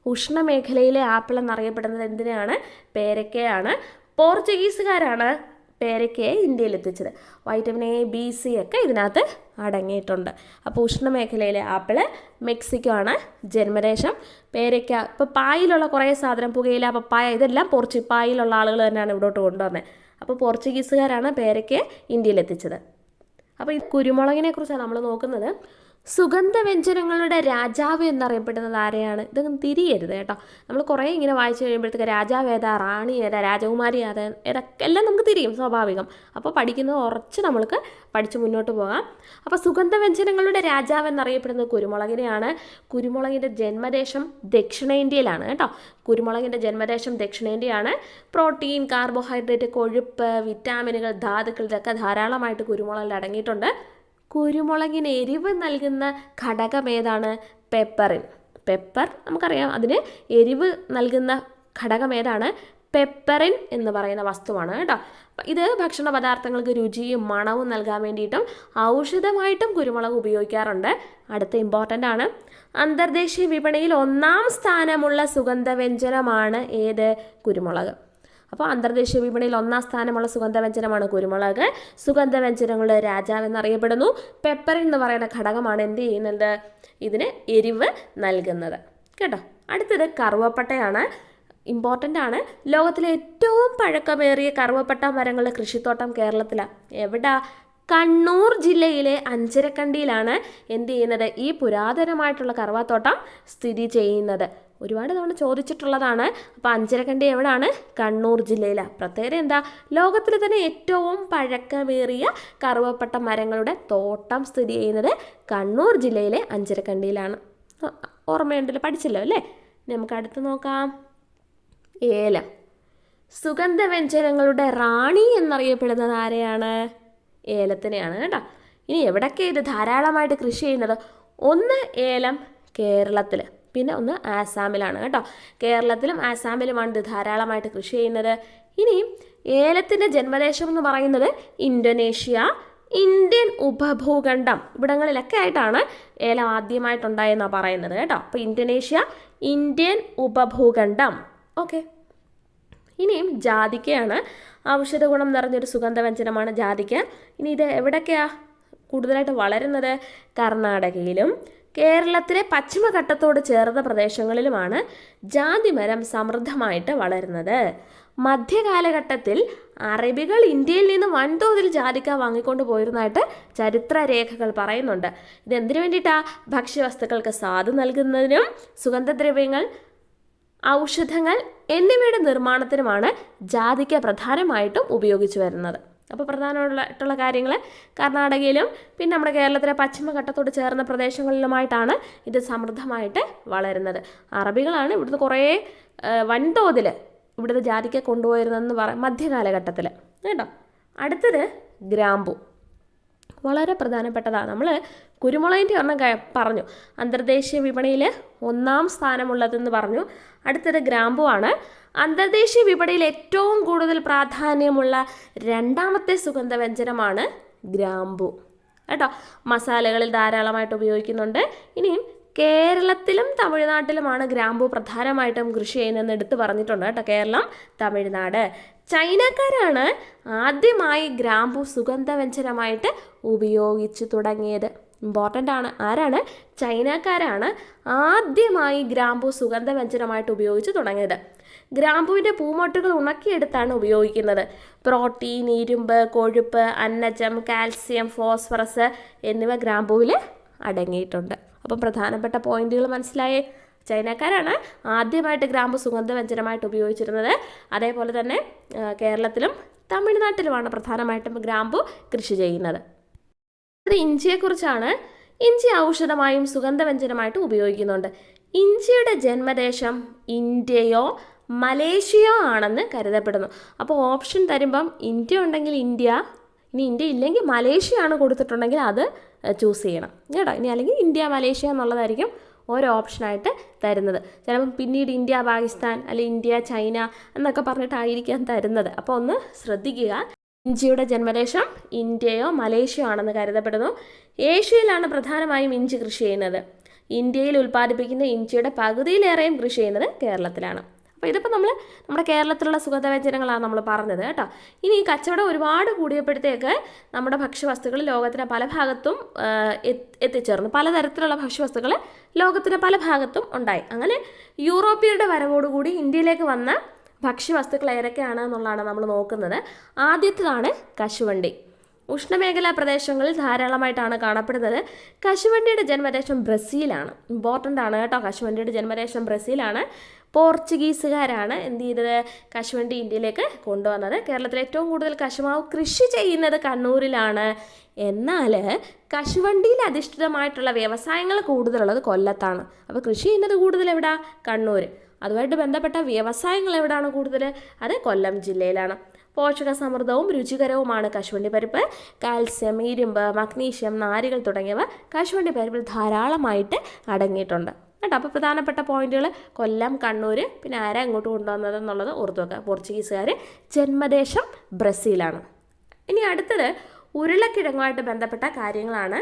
ഉഷ്ണമേഖലയിലെ ആപ്പിൾ എന്നറിയപ്പെടുന്നത് എന്തിനാണ്? പേരയ്ക്കയാണ്. പോർച്ചുഗീസുകാരാണ് പേരയ്ക്കയെ ഇന്ത്യയിലെത്തിച്ചത്. വൈറ്റമിൻ A, B, C ഒക്കെ ഇതിനകത്ത് അടങ്ങിയിട്ടുണ്ട്. അപ്പോൾ ഉഷ്ണമേഖലയിലെ ആപ്പിള്, മെക്സിക്കോ ആണ് ജന്മദേശം. പേരയ്ക്ക, ഇപ്പോൾ പായിലുള്ള കുറേ സാധനം, പുകയില, പപ്പായ, ഇതെല്ലാം പായിലുള്ള ആളുകൾ തന്നെയാണ് ഇവിടോട്ട് കൊണ്ടുവന്നത്. അപ്പോൾ പോർച്ചുഗീസുകാരാണ് പേരയ്ക്കയെ ഇന്ത്യയിലെത്തിച്ചത്. അപ്പോൾ ഈ കുരുമുളകിനെ കുറിച്ചാണ് നമ്മൾ നോക്കുന്നത്. സുഗന്ധവ്യഞ്ജനങ്ങളുടെ രാജാവ് എന്നറിയപ്പെടുന്നത് ആരെയാണ്? ഇതൊന്നും തിരിയരുത് കേട്ടോ. നമ്മൾ കുറേ ഇങ്ങനെ വായിച്ചു കഴിയുമ്പോഴത്തേക്ക് രാജാവ് ഏതാ, റാണി ഏതാ, രാജകുമാരി ഏതാ, ഇതൊക്കെ എല്ലാം നമുക്ക് തിരിയും, സ്വാഭാവികം. അപ്പോൾ പഠിക്കുന്നത് ഉറച്ച് നമ്മൾക്ക് പഠിച്ച് മുന്നോട്ട് പോകാം. അപ്പോൾ സുഗന്ധവ്യഞ്ജനങ്ങളുടെ രാജാവ് എന്നറിയപ്പെടുന്നത് കുരുമുളകിനെയാണ്. കുരുമുളകിൻ്റെ ജന്മദേശം ദക്ഷിണേന്ത്യയിലാണ് കേട്ടോ. കുരുമുളകിൻ്റെ ജന്മദേശം ദക്ഷിണേന്ത്യയാണ്. പ്രോട്ടീൻ, കാർബോഹൈഡ്രേറ്റ്, കൊഴുപ്പ്, വിറ്റാമിനുകൾ, ധാതുക്കൾ, ഇതൊക്കെ ധാരാളമായിട്ട് കുരുമുളകിൽ അടങ്ങിയിട്ടുണ്ട്. കുരുമുളകിന് എരിവ് നൽകുന്ന ഘടകം ഏതാണ്? പെപ്പറിൻ. പെപ്പർ നമുക്കറിയാം, അതിന് എരിവ് നൽകുന്ന ഘടകം ഏതാണ്? പെപ്പറിൻ എന്ന് പറയുന്ന വസ്തുവാണ് കേട്ടോ. ഇത് ഭക്ഷണ പദാർത്ഥങ്ങൾക്ക് രുചിയും മണവും നൽകാൻ വേണ്ടിയിട്ടും ഔഷധമായിട്ടും കുരുമുളക് ഉപയോഗിക്കാറുണ്ട്. അടുത്ത ഇമ്പോർട്ടൻ്റ് ആണ്. അന്തർദേശീയ വിപണിയിൽ 1ാം സ്ഥാനമുള്ള സുഗന്ധവ്യഞ്ജനമാണ് ഏത്? കുരുമുളക്. അപ്പോൾ അന്തർദേശീയ വിപണിയിൽ 1ാം സ്ഥാനമുള്ള സുഗന്ധവ്യഞ്ജനമാണ് കുരുമുളക്. സുഗന്ധവ്യഞ്ജനങ്ങളുടെ രാജാവ് എന്നറിയപ്പെടുന്നു. പെപ്പറിൻ എന്ന് പറയുന്ന ഘടകമാണ് എന്ത് ചെയ്യുന്നത്? ഇതിന് എരിവ് നൽകുന്നത് കേട്ടോ. അടുത്തത് കറുവപ്പട്ടയാണ്. ഇമ്പോർട്ടൻ്റ് ആണ്. ലോകത്തിലെ ഏറ്റവും പഴക്കമേറിയ കറുവപ്പട്ട മരങ്ങളുടെ കൃഷിത്തോട്ടം കേരളത്തിലാണ്. എവിടാ? കണ്ണൂർ ജില്ലയിലെ അഞ്ചരക്കണ്ടിയിലാണ് എന്ത് ചെയ്യുന്നത്? ഈ പുരാതനമായിട്ടുള്ള കറുവാത്തോട്ടം സ്ഥിതി ചെയ്യുന്നത്. ഒരുപാട് തവണ ചോദിച്ചിട്ടുള്ളതാണ്. അപ്പോൾ അഞ്ചരക്കണ്ടി എവിടാണ്? കണ്ണൂർ ജില്ലയിലാണ്. പ്രത്യേകത എന്താ? ലോകത്തിലെ തന്നെ ഏറ്റവും പഴക്കമേറിയ കറുവപ്പട്ട മരങ്ങളുടെ തോട്ടം സ്ഥിതി ചെയ്യുന്നത് കണ്ണൂർ ജില്ലയിലെ അഞ്ചരക്കണ്ടിയിലാണ്. ഓർമ്മയുണ്ടല്ലോ, പഠിച്ചല്ലോ അല്ലേ. നമുക്ക് അടുത്ത് നോക്കാം. ഏലം. സുഗന്ധവ്യഞ്ജനങ്ങളുടെ റാണി എന്നറിയപ്പെടുന്നത് ആരെയാണ്? ഏലത്തിനെയാണ് കേട്ടോ. ഇനി എവിടൊക്കെ ഇത് ധാരാളമായിട്ട് കൃഷി ചെയ്യുന്നത്? ഒന്ന് ഏലം കേരളത്തിൽ, പിന്നെ ഒന്ന് ആസാമിലാണ് കേട്ടോ. കേരളത്തിലും ആസാമിലുമാണ് ഇത് ധാരാളമായിട്ട് കൃഷി ചെയ്യുന്നത്. ഇനി ഏലത്തിൻ്റെ ജന്മദേശം എന്ന് പറയുന്നത് ഇന്തോനേഷ്യ, ഇന്ത്യൻ ഉപഭൂഖണ്ഡം, ഇവിടങ്ങളിലൊക്കെ ആയിട്ടാണ് ഏലം ആദ്യമായിട്ടുണ്ടായെന്നാണ് പറയുന്നത് കേട്ടോ. അപ്പോൾ ഇന്തോനേഷ്യ, ഇന്ത്യൻ ഉപഭൂഖണ്ഡം. ഓക്കെ. ഇനിയും ജാതിക്കയാണ്. ഔഷധ ഗുണം നിറഞ്ഞൊരു സുഗന്ധവ്യഞ്ജനമാണ് ജാതിക്ക. ഇനി ഇത് എവിടൊക്കെയാണ് കൂടുതലായിട്ട് വളരുന്നത്? കർണാടകയിലും കേരളത്തിലെ പശ്ചിമഘട്ടത്തോട് ചേർന്ന പ്രദേശങ്ങളിലുമാണ് ജാതിമരം സമൃദ്ധമായിട്ട് വളരുന്നത്. മധ്യകാലഘട്ടത്തിൽ അറബികൾ ഇന്ത്യയിൽ നിന്ന് വൻതോതിൽ ജാതിക്ക വാങ്ങിക്കൊണ്ട് പോയിരുന്നതായിട്ട് ചരിത്രരേഖകൾ പറയുന്നുണ്ട്. ഇതെന്തിനു വേണ്ടിയിട്ടാണ്? ഭക്ഷ്യവസ്തുക്കൾക്ക് സ്വാദ് നൽകുന്നതിനും സുഗന്ധദ്രവ്യങ്ങൾ, ഔഷധങ്ങൾ എന്നിവയുടെ നിർമ്മാണത്തിനുമാണ് ജാതിക്ക പ്രധാനമായിട്ടും ഉപയോഗിച്ചു വരുന്നത്. അപ്പോൾ പ്രധാനമായിട്ടുള്ള കാര്യങ്ങൾ കർണാടകയിലും പിന്നെ നമ്മുടെ കേരളത്തിലെ പശ്ചിമഘട്ടത്തോട് ചേർന്ന പ്രദേശങ്ങളിലുമായിട്ടാണ് ഇത് സമൃദ്ധമായിട്ട് വളരുന്നത്. അറബികളാണ് ഇവിടുന്ന് കുറേ വൻതോതിൽ ഇവിടുന്ന് ജാതിക്ക കൊണ്ടുപോയിരുന്നതെന്ന് മധ്യകാലഘട്ടത്തിൽ കേട്ടോ. അടുത്തത് ഗ്രാമ്പു. വളരെ പ്രധാനപ്പെട്ടതാണ്. നമ്മൾ കുരുമുളകിൻ്റെ ഒരെണ്ണം പറഞ്ഞു, അന്തർദേശീയ വിപണിയിൽ 1ാം സ്ഥാനമുള്ളതെന്ന് പറഞ്ഞു. അടുത്തത് ഗ്രാമ്പു ആണ്. അന്തർദേശീയ വിപണിയിൽ ഏറ്റവും കൂടുതൽ പ്രാധാന്യമുള്ള 2ാമത്തെ സുഗന്ധവ്യഞ്ജനമാണ് ഗ്രാമ്പു കേട്ടോ. മസാലകളിൽ ധാരാളമായിട്ട് ഉപയോഗിക്കുന്നുണ്ട്. ഇനിയും കേരളത്തിലും തമിഴ്നാട്ടിലുമാണ് ഗ്രാമ്പു പ്രധാനമായിട്ടും കൃഷി ചെയ്യുന്നതെന്ന് എടുത്തു പറഞ്ഞിട്ടുണ്ട് കേട്ടോ. കേരളം, തമിഴ്നാട്. ചൈനക്കാരാണ് ആദ്യമായി ഗ്രാമ്പു സുഗന്ധവ്യഞ്ജനമായിട്ട് ഉപയോഗിച്ചു തുടങ്ങിയത്. ഇമ്പോർട്ടൻ്റ് ആണ്. ആരാണ്? ചൈനക്കാരാണ് ആദ്യമായി ഗ്രാമ്പു സുഗന്ധവ്യഞ്ജനമായിട്ട് ഉപയോഗിച്ച് തുടങ്ങിയത്. ഗ്രാമ്പുവിൻ്റെ പൂമൊട്ടുകൾ ഉണക്കിയെടുത്താണ് ഉപയോഗിക്കുന്നത്. പ്രോട്ടീൻ, ഇരുമ്പ്, കൊഴുപ്പ്, അന്നജം, കാൽസ്യം, ഫോസ്ഫറസ് എന്നിവ ഗ്രാമ്പുവിൽ അടങ്ങിയിട്ടുണ്ട്. അപ്പം പ്രധാനപ്പെട്ട പോയിന്റുകൾ മനസ്സിലായേ? ചൈനക്കാരാണ് ആദ്യമായിട്ട് ഗ്രാമ്പു സുഗന്ധവ്യഞ്ജനമായിട്ട് ഉപയോഗിച്ചിരുന്നത്. അതേപോലെ തന്നെ കേരളത്തിലും തമിഴ്നാട്ടിലുമാണ് പ്രധാനമായിട്ടും ഗ്രാമ്പു കൃഷി ചെയ്യുന്നത്. അത് ഇഞ്ചിയെക്കുറിച്ചാണ്. ഇഞ്ചി ഔഷധമായും സുഗന്ധവ്യഞ്ജനമായിട്ടും ഉപയോഗിക്കുന്നുണ്ട്. ഇഞ്ചിയുടെ ജന്മദേശം ഇന്ത്യയോ മലേഷ്യയോ ആണെന്ന് കരുതപ്പെടുന്നു. അപ്പോൾ ഓപ്ഷൻ തരുമ്പം ഇന്ത്യ ഉണ്ടെങ്കിൽ ഇന്ത്യ, ഇനി ഇന്ത്യ ഇല്ലെങ്കിൽ മലേഷ്യ ആണ് കൊടുത്തിട്ടുണ്ടെങ്കിൽ അത് ചൂസ് ചെയ്യണം കേട്ടോ. ഇനി അല്ലെങ്കിൽ ഇന്ത്യ, മലേഷ്യ എന്നുള്ളതായിരിക്കും ഓരോ ഓപ്ഷനായിട്ട് തരുന്നത്. ചിലപ്പം പിന്നീട് ഇന്ത്യ, പാകിസ്ഥാൻ അല്ലെങ്കിൽ ഇന്ത്യ, ചൈന എന്നൊക്കെ പറഞ്ഞിട്ടായിരിക്കാം തരുന്നത്. അപ്പോൾ ഒന്ന് ശ്രദ്ധിക്കുക. ഇഞ്ചിയുടെ ജന്മദേശം ഇന്ത്യയോ മലേഷ്യയോ ആണെന്ന് കരുതപ്പെടുന്നു. ഏഷ്യയിലാണ് പ്രധാനമായും ഇഞ്ചി കൃഷി ചെയ്യുന്നത്. ഇന്ത്യയിൽ ഉൽപ്പാദിപ്പിക്കുന്ന ഇഞ്ചിയുടെ പകുതിയിലേറെയും കൃഷി ചെയ്യുന്നത് കേരളത്തിലാണ്. അപ്പോൾ ഇതിപ്പോൾ നമ്മുടെ കേരളത്തിലുള്ള സുഗന്ധവ്യഞ്ജനങ്ങളാണ് നമ്മൾ പറഞ്ഞത് കേട്ടോ. ഇനി ഈ കച്ചവടം ഒരുപാട് കൂടിയപ്പോഴത്തേക്ക് നമ്മുടെ ഭക്ഷ്യവസ്തുക്കൾ ലോകത്തിൻ്റെ പല ഭാഗത്തും എത്തിച്ചേർന്നു. പലതരത്തിലുള്ള ഭക്ഷ്യവസ്തുക്കൾ ലോകത്തിൻ്റെ പല ഭാഗത്തും ഉണ്ടായി. അങ്ങനെ യൂറോപ്യരുടെ വരവോടുകൂടി ഇന്ത്യയിലേക്ക് വന്ന ഭക്ഷ്യവസ്തുക്കൾ ഏതൊക്കെയാണ് എന്നുള്ളതാണ് നമ്മൾ നോക്കുന്നത്. ആദ്യത്തേതാണ് കശുവണ്ടി. ഉഷ്ണമേഖലാ പ്രദേശങ്ങളിൽ ധാരാളമായിട്ടാണ് കാണപ്പെടുന്നത്. കശുവണ്ടിയുടെ ജന്മദേശം ബ്രസീലാണ്. ഇമ്പോർട്ടൻ്റ് ആണ് കേട്ടോ. കശുവണ്ടിയുടെ ജന്മദേശം ബ്രസീലാണ്. പോർച്ചുഗീസുകാരാണ് എന്ത് ചെയ്തത്? കശുവണ്ടി ഇന്ത്യയിലേക്ക് കൊണ്ടുവന്നത്. കേരളത്തിൽ ഏറ്റവും കൂടുതൽ കശുമാവ് കൃഷി ചെയ്യുന്നത് കണ്ണൂരിലാണ്. എന്നാൽ കശുവണ്ടിയിൽ അധിഷ്ഠിതമായിട്ടുള്ള വ്യവസായങ്ങൾ കൂടുതലുള്ളത് കൊല്ലത്താണ്. അപ്പോൾ കൃഷി ചെയ്യുന്നത് കൂടുതൽ എവിടാ? കണ്ണൂർ. അതുമായിട്ട് ബന്ധപ്പെട്ട വ്യവസായങ്ങൾ എവിടെയാണ് കൂടുതൽ? അത് കൊല്ലം ജില്ലയിലാണ്. പോഷക സമൃദ്ധവും രുചികരവുമാണ് കശുവണ്ടി പരിപ്പ്. കാൽസ്യം, ഇരുമ്പ്, മഗ്നീഷ്യം, നാരുകൾ തുടങ്ങിയവ കശുവണ്ടി പരിപ്പിൽ ധാരാളമായിട്ട് അടങ്ങിയിട്ടുണ്ട് കേട്ടോ. അപ്പോൾ പ്രധാനപ്പെട്ട പോയിന്റുകൾ കൊല്ലം, കണ്ണൂർ, പിന്നെ ആരാ ഇങ്ങോട്ട് കൊണ്ടുവന്നത് എന്നുള്ളത് ഓർത്തു വെക്കുക. പോർച്ചുഗീസുകാർ, ജന്മദേശം ബ്രസീലാണ്. ഇനി അടുത്തത് ഉരുളക്കിഴങ്ങുമായിട്ട് ബന്ധപ്പെട്ട കാര്യങ്ങളാണ്.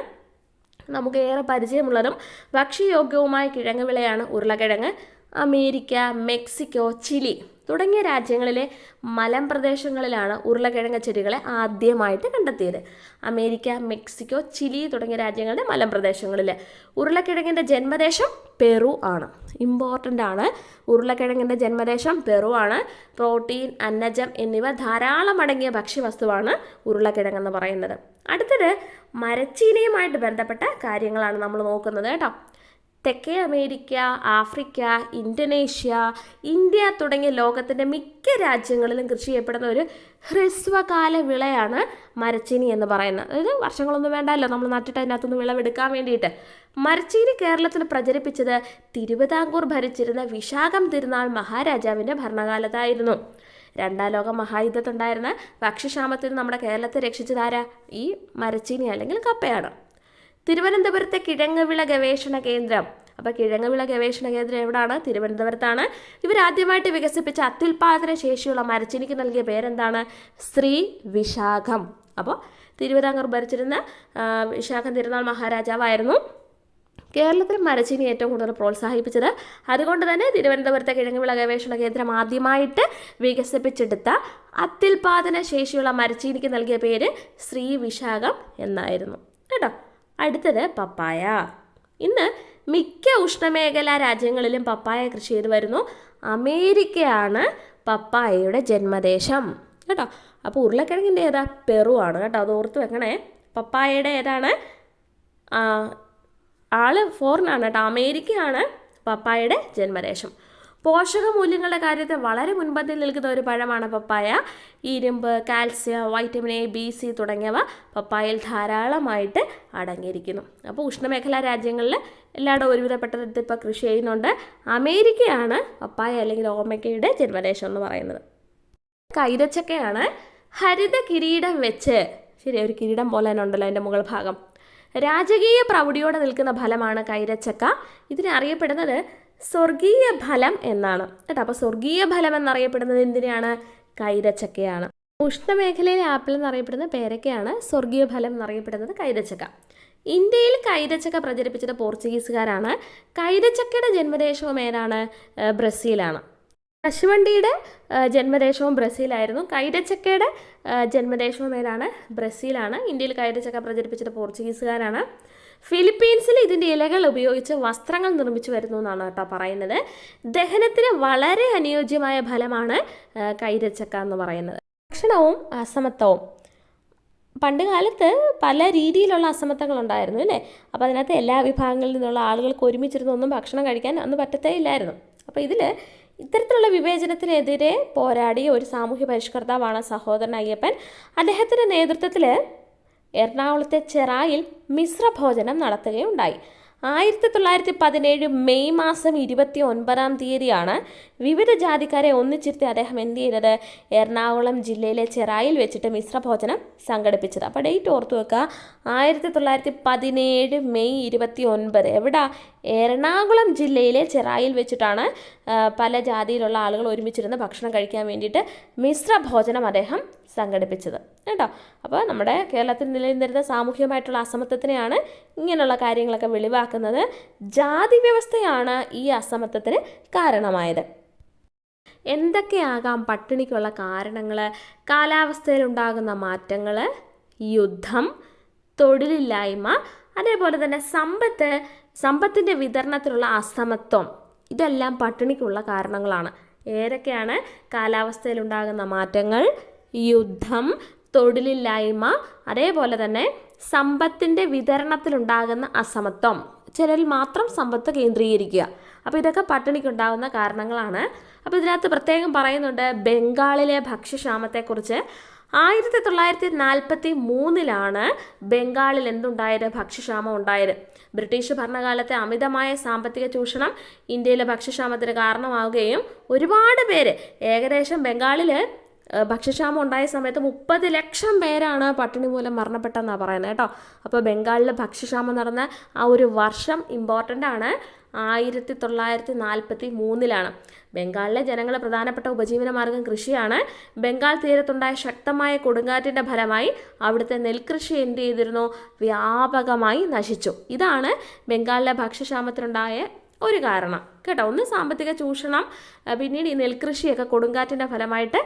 നമുക്ക് ഏറെ പരിചയമുള്ളതും ഭക്ഷ്യയോഗ്യവുമായ കിഴങ്ങ് വിളയാണ് ഉരുളക്കിഴങ്ങ്. അമേരിക്ക, മെക്സിക്കോ, ചിലി തുടങ്ങിയ രാജ്യങ്ങളിലെ മലമ്പ്രദേശങ്ങളിലാണ് ഉരുളക്കിഴങ്ങ് ചെടികളെ ആദ്യമായിട്ട് കണ്ടെത്തിയത്. അമേരിക്ക, മെക്സിക്കോ, ചിലി തുടങ്ങിയ രാജ്യങ്ങളുടെ മലമ്പ്രദേശങ്ങളിൽ. ഉരുളക്കിഴങ്ങിൻ്റെ ജന്മദേശം പെറു ആണ്. ഇമ്പോർട്ടൻ്റ് ആണ്. ഉരുളക്കിഴങ്ങിൻ്റെ ജന്മദേശം പെറു ആണ്. പ്രോട്ടീൻ, അന്നജം എന്നിവ ധാരാളം അടങ്ങിയ ഭക്ഷ്യവസ്തുവാണ് ഉരുളക്കിഴങ്ങെന്ന് പറയുന്നത്. അടുത്തത് മരച്ചീനിയുമായിട്ട് ബന്ധപ്പെട്ട കാര്യങ്ങളാണ് നമ്മൾ നോക്കുന്നത് കേട്ടോ. തെക്കേ അമേരിക്ക, ആഫ്രിക്ക, ഇന്തോനേഷ്യ, ഇന്ത്യ തുടങ്ങിയ ലോകത്തിൻ്റെ മിക്ക രാജ്യങ്ങളിലും കൃഷി ചെയ്യപ്പെടുന്ന ഒരു ഹ്രസ്വകാല വിളയാണ് മരച്ചീനി എന്ന് പറയുന്നത്. അതായത് വർഷങ്ങളൊന്നും വേണ്ടല്ലോ നമ്മൾ നട്ടിട്ട് അതിനകത്തുനിന്ന് വിളവെടുക്കാൻ വേണ്ടിയിട്ട്. മരച്ചീനി കേരളത്തിൽ പ്രചരിപ്പിച്ചത് തിരുവിതാംകൂർ ഭരിച്ചിരുന്ന വിശാഖം തിരുനാൾ മഹാരാജാവിൻ്റെ ഭരണകാലത്തായിരുന്നു. 2ാം ലോക മഹായുദ്ധത്തുണ്ടായിരുന്ന ഭക്ഷ്യക്ഷാമത്തിൽ നിന്ന് നമ്മുടെ കേരളത്തെ രക്ഷിച്ചതാരാ? ഈ മരച്ചീനി അല്ലെങ്കിൽ കപ്പയാണ്. തിരുവനന്തപുരത്തെ കിഴങ്ങുവിള ഗവേഷണ കേന്ദ്രം. അപ്പോൾ കിഴങ്ങുവിള ഗവേഷണ കേന്ദ്രം എവിടെയാണ്? തിരുവനന്തപുരത്താണ്. ഇവരാദ്യമായിട്ട് വികസിപ്പിച്ച അത്യുൽപാദന ശേഷിയുള്ള മരച്ചീനിക്ക് നൽകിയ പേരെന്താണ്? ശ്രീ വിശാഖം. അപ്പോൾ തിരുവിതാംകൂർ ഭരിച്ചിരുന്ന വിശാഖം തിരുനാൾ മഹാരാജാവായിരുന്നു കേരളത്തിൽ മരച്ചീനി ഏറ്റവും കൂടുതൽ പ്രോത്സാഹിപ്പിച്ചത്. അതുകൊണ്ട് തന്നെ തിരുവനന്തപുരത്തെ കിഴങ്ങുവിള ഗവേഷണ കേന്ദ്രം ആദ്യമായിട്ട് വികസിപ്പിച്ചെടുത്ത അത്യുൽപാദന ശേഷിയുള്ള മരച്ചീനിക്ക് നൽകിയ പേര് ശ്രീ വിശാഖം എന്നായിരുന്നു കേട്ടോ. അടുത്തത് പപ്പായ. ഇന്ന് മിക്ക ഉഷ്ണമേഖലാ രാജ്യങ്ങളിലും പപ്പായ കൃഷി ചെയ്ത് വരുന്നു. അമേരിക്കയാണ് പപ്പായയുടെ ജന്മദേശം കേട്ടോ. അപ്പോൾ ഉരുളക്കിഴങ്ങിൻ്റെ ഏതാ? പെറു ആണ് കേട്ടോ, അത് ഓർത്ത് വെക്കണേ. പപ്പായയുടെ ഏതാണ്? ആള് ഫോറിനാണ് കേട്ടോ, അമേരിക്കയാണ് പപ്പായയുടെ ജന്മദേശം. പോഷകമൂല്യങ്ങളുടെ കാര്യത്തിൽ വളരെ മുൻപന്തിയിൽ നിൽക്കുന്ന ഒരു പഴമാണ് പപ്പായ. ഇരുമ്പ്, calcium, vitamin A, B, C തുടങ്ങിയവ പപ്പായയിൽ ധാരാളമായിട്ട് അടങ്ങിയിരിക്കുന്നു. അപ്പോൾ ഉഷ്ണമേഖലാ രാജ്യങ്ങളിൽ എല്ലായിടും ഒരുവിധപ്പെട്ടത് ഇപ്പോൾ കൃഷി ചെയ്യുന്നുണ്ട്. അമേരിക്കയാണ് പപ്പായ അല്ലെങ്കിൽ ഓമയ്ക്കയുടെ ജന്മദേശം എന്ന് പറയുന്നത്. കൈതച്ചക്കയാണ്. ഹരിത കിരീടം വെച്ച്, ശരി, ഒരു കിരീടം പോലെ തന്നെ ഉണ്ടല്ലോ അതിൻ്റെ മുകൾ ഭാഗം, രാജകീയ പ്രൗഢിയോടെ നിൽക്കുന്ന ഫലമാണ് കൈതച്ചക്ക. ഇതിനെ അറിയപ്പെടുന്നത് സ്വർഗീയ ഫലം എന്നാണ് കേട്ടോ. അപ്പോൾ സ്വർഗീയ ഫലം എന്നറിയപ്പെടുന്നത് എന്തിനാണ്? കൈതച്ചക്കയാണ്. ഉഷ്ണമേഖലയിലെ ആപ്പിൾ എന്നറിയപ്പെടുന്നത് പേരക്കയാണ്. സ്വർഗീയ ഫലം എന്നറിയപ്പെടുന്നത് കൈതച്ചക്ക. ഇന്ത്യയിൽ കൈതച്ചക്ക പ്രചരിപ്പിച്ചത് പോർച്ചുഗീസുകാരാണ്. കൈതച്ചക്കയുടെ ജന്മദേശവും ഏതാണ്? ബ്രസീലാണ്. കശുവണ്ടിയുടെ ജന്മദേശവും ബ്രസീലായിരുന്നു. കൈതച്ചക്കയുടെ ജന്മദേശവും ഏതാണ്? ബ്രസീലാണ്. ഇന്ത്യയിൽ കൈതച്ചക്ക പ്രചരിപ്പിച്ചത് പോർച്ചുഗീസുകാരാണ്. ഫിലിപ്പീൻസിൽ ഇതിൻ്റെ ഇലകൾ ഉപയോഗിച്ച് വസ്ത്രങ്ങൾ നിർമ്മിച്ചു വരുന്നു എന്നാണ് കേട്ടോ പറയുന്നത്. ദഹനത്തിന് വളരെ അനുയോജ്യമായ ഫലമാണ് കൈതച്ചക്ക എന്ന് പറയുന്നത്. ഭക്ഷണവും അസമത്വവും. പണ്ട് കാലത്ത് പല രീതിയിലുള്ള അസമത്വങ്ങളുണ്ടായിരുന്നു അല്ലേ. അപ്പോൾ അതിനകത്ത് എല്ലാ വിഭാഗങ്ങളിൽ നിന്നുള്ള ആളുകൾക്ക് ഒരുമിച്ചിരുന്നൊന്നും ഭക്ഷണം കഴിക്കാൻ അന്ന് പറ്റത്തേ ഇല്ലായിരുന്നു. അപ്പോൾ ഇത്തരത്തിലുള്ള വിവേചനത്തിനെതിരെ പോരാടിയ ഒരു സാമൂഹ്യ പരിഷ്കർത്താവാണ് സഹോദരൻ അയ്യപ്പൻ. അദ്ദേഹത്തിൻ്റെ നേതൃത്വത്തിൽ എറണാകുളത്തെ ചെറായിൽ മിശ്രഭോജനം നടത്തുകയുണ്ടായി. 1917 മെയ് മാസം 29 വിവിധ ജാതിക്കാരെ ഒന്നിച്ചിരുത്തി അദ്ദേഹം എന്ത് ചെയ്തത്? എറണാകുളം ജില്ലയിലെ ചെറായിൽ വെച്ചിട്ട് മിശ്രഭോജനം സംഘടിപ്പിച്ചത്. അപ്പോൾ ഡേറ്റ് ഓർത്തു വെക്കുക, 1917 മെയ് 29. എവിടാ? എറണാകുളം ജില്ലയിലെ ചെറായിൽ വെച്ചിട്ടാണ് പല ജാതിയിലുള്ള ആളുകൾ ഒരുമിച്ചിരുന്ന് ഭക്ഷണം കഴിക്കാൻ വേണ്ടിയിട്ട് മിശ്രഭോജനം അദ്ദേഹം സംഘടിപ്പിച്ചത് കേട്ടോ. അപ്പോൾ നമ്മുടെ കേരളത്തിൽ നിലനിന്നിരുന്ന സാമൂഹികമായിട്ടുള്ള അസമത്വത്തിനെയാണ് ഇങ്ങനെയുള്ള കാര്യങ്ങളൊക്കെ വെളിവാക്കുന്നത്. ജാതി വ്യവസ്ഥയാണ് ഈ അസമത്വത്തിന് കാരണമായത്. എന്തൊക്കെയാകാം പട്ടിണിക്കുള്ള കാരണങ്ങൾ? കാലാവസ്ഥയിലുണ്ടാകുന്ന മാറ്റങ്ങൾ, യുദ്ധം, തൊഴിലില്ലായ്മ, അതേപോലെ തന്നെ സമ്പത്തിൻ്റെ വിതരണത്തിലുള്ള അസമത്വം, ഇതെല്ലാം പട്ടിണിക്കുള്ള കാരണങ്ങളാണ്. ഏതൊക്കെയാണ്? കാലാവസ്ഥയിലുണ്ടാകുന്ന മാറ്റങ്ങൾ, യുദ്ധം, തൊഴിലില്ലായ്മ, അതേപോലെ തന്നെ സമ്പത്തിൻ്റെ വിതരണത്തിലുണ്ടാകുന്ന അസമത്വം, ചിലരിൽ മാത്രം സമ്പത്ത് കേന്ദ്രീകരിക്കുക. അപ്പോൾ ഇതൊക്കെ പട്ടിണിക്കുണ്ടാകുന്ന കാരണങ്ങളാണ്. അപ്പോൾ ഇതിനകത്ത് പ്രത്യേകം പറയുന്നുണ്ട് ബംഗാളിലെ ഭക്ഷ്യക്ഷാമത്തെക്കുറിച്ച്. 1943 ബംഗാളിൽ എന്തുണ്ടായത്? ഭക്ഷ്യക്ഷാമം ഉണ്ടായത്. ബ്രിട്ടീഷ് ഭരണകാലത്തെ അമിതമായ സാമ്പത്തിക ചൂഷണം ഇന്ത്യയിലെ ഭക്ഷ്യക്ഷാമത്തിന് കാരണമാവുകയും ഒരുപാട് പേര്, ഏകദേശം ബംഗാളിൽ ഭക്ഷ്യക്ഷാമം ഉണ്ടായ സമയത്ത് 30 ലക്ഷം പേരാണ് പട്ടിണി മൂലം മരണപ്പെട്ടെന്നാണ് പറയുന്നത് കേട്ടോ. അപ്പോൾ ബംഗാളിൽ ഭക്ഷ്യക്ഷാമം നടന്ന ആ ഒരു വർഷം ഇമ്പോർട്ടൻ്റ് ആണ്. 1943 ബംഗാളിലെ ജനങ്ങളുടെ പ്രധാനപ്പെട്ട ഉപജീവന മാർഗം കൃഷിയാണ്. ബംഗാൾ തീരത്തുണ്ടായ ശക്തമായ കൊടുങ്കാറ്റിൻ്റെ ഫലമായി അവിടുത്തെ നെൽകൃഷി എന്ത് ചെയ്തിരുന്നു? വ്യാപകമായി നശിച്ചു. ഇതാണ് ബംഗാളിലെ ഭക്ഷ്യക്ഷാമത്തിനുണ്ടായ ഒരു കാരണം കേട്ടോ. ഒന്ന് സാമ്പത്തിക ചൂഷണം, പിന്നീട് ഈ നെൽകൃഷിയൊക്കെ കൊടുങ്കാറ്റിൻ്റെ ഫലമായിട്ട്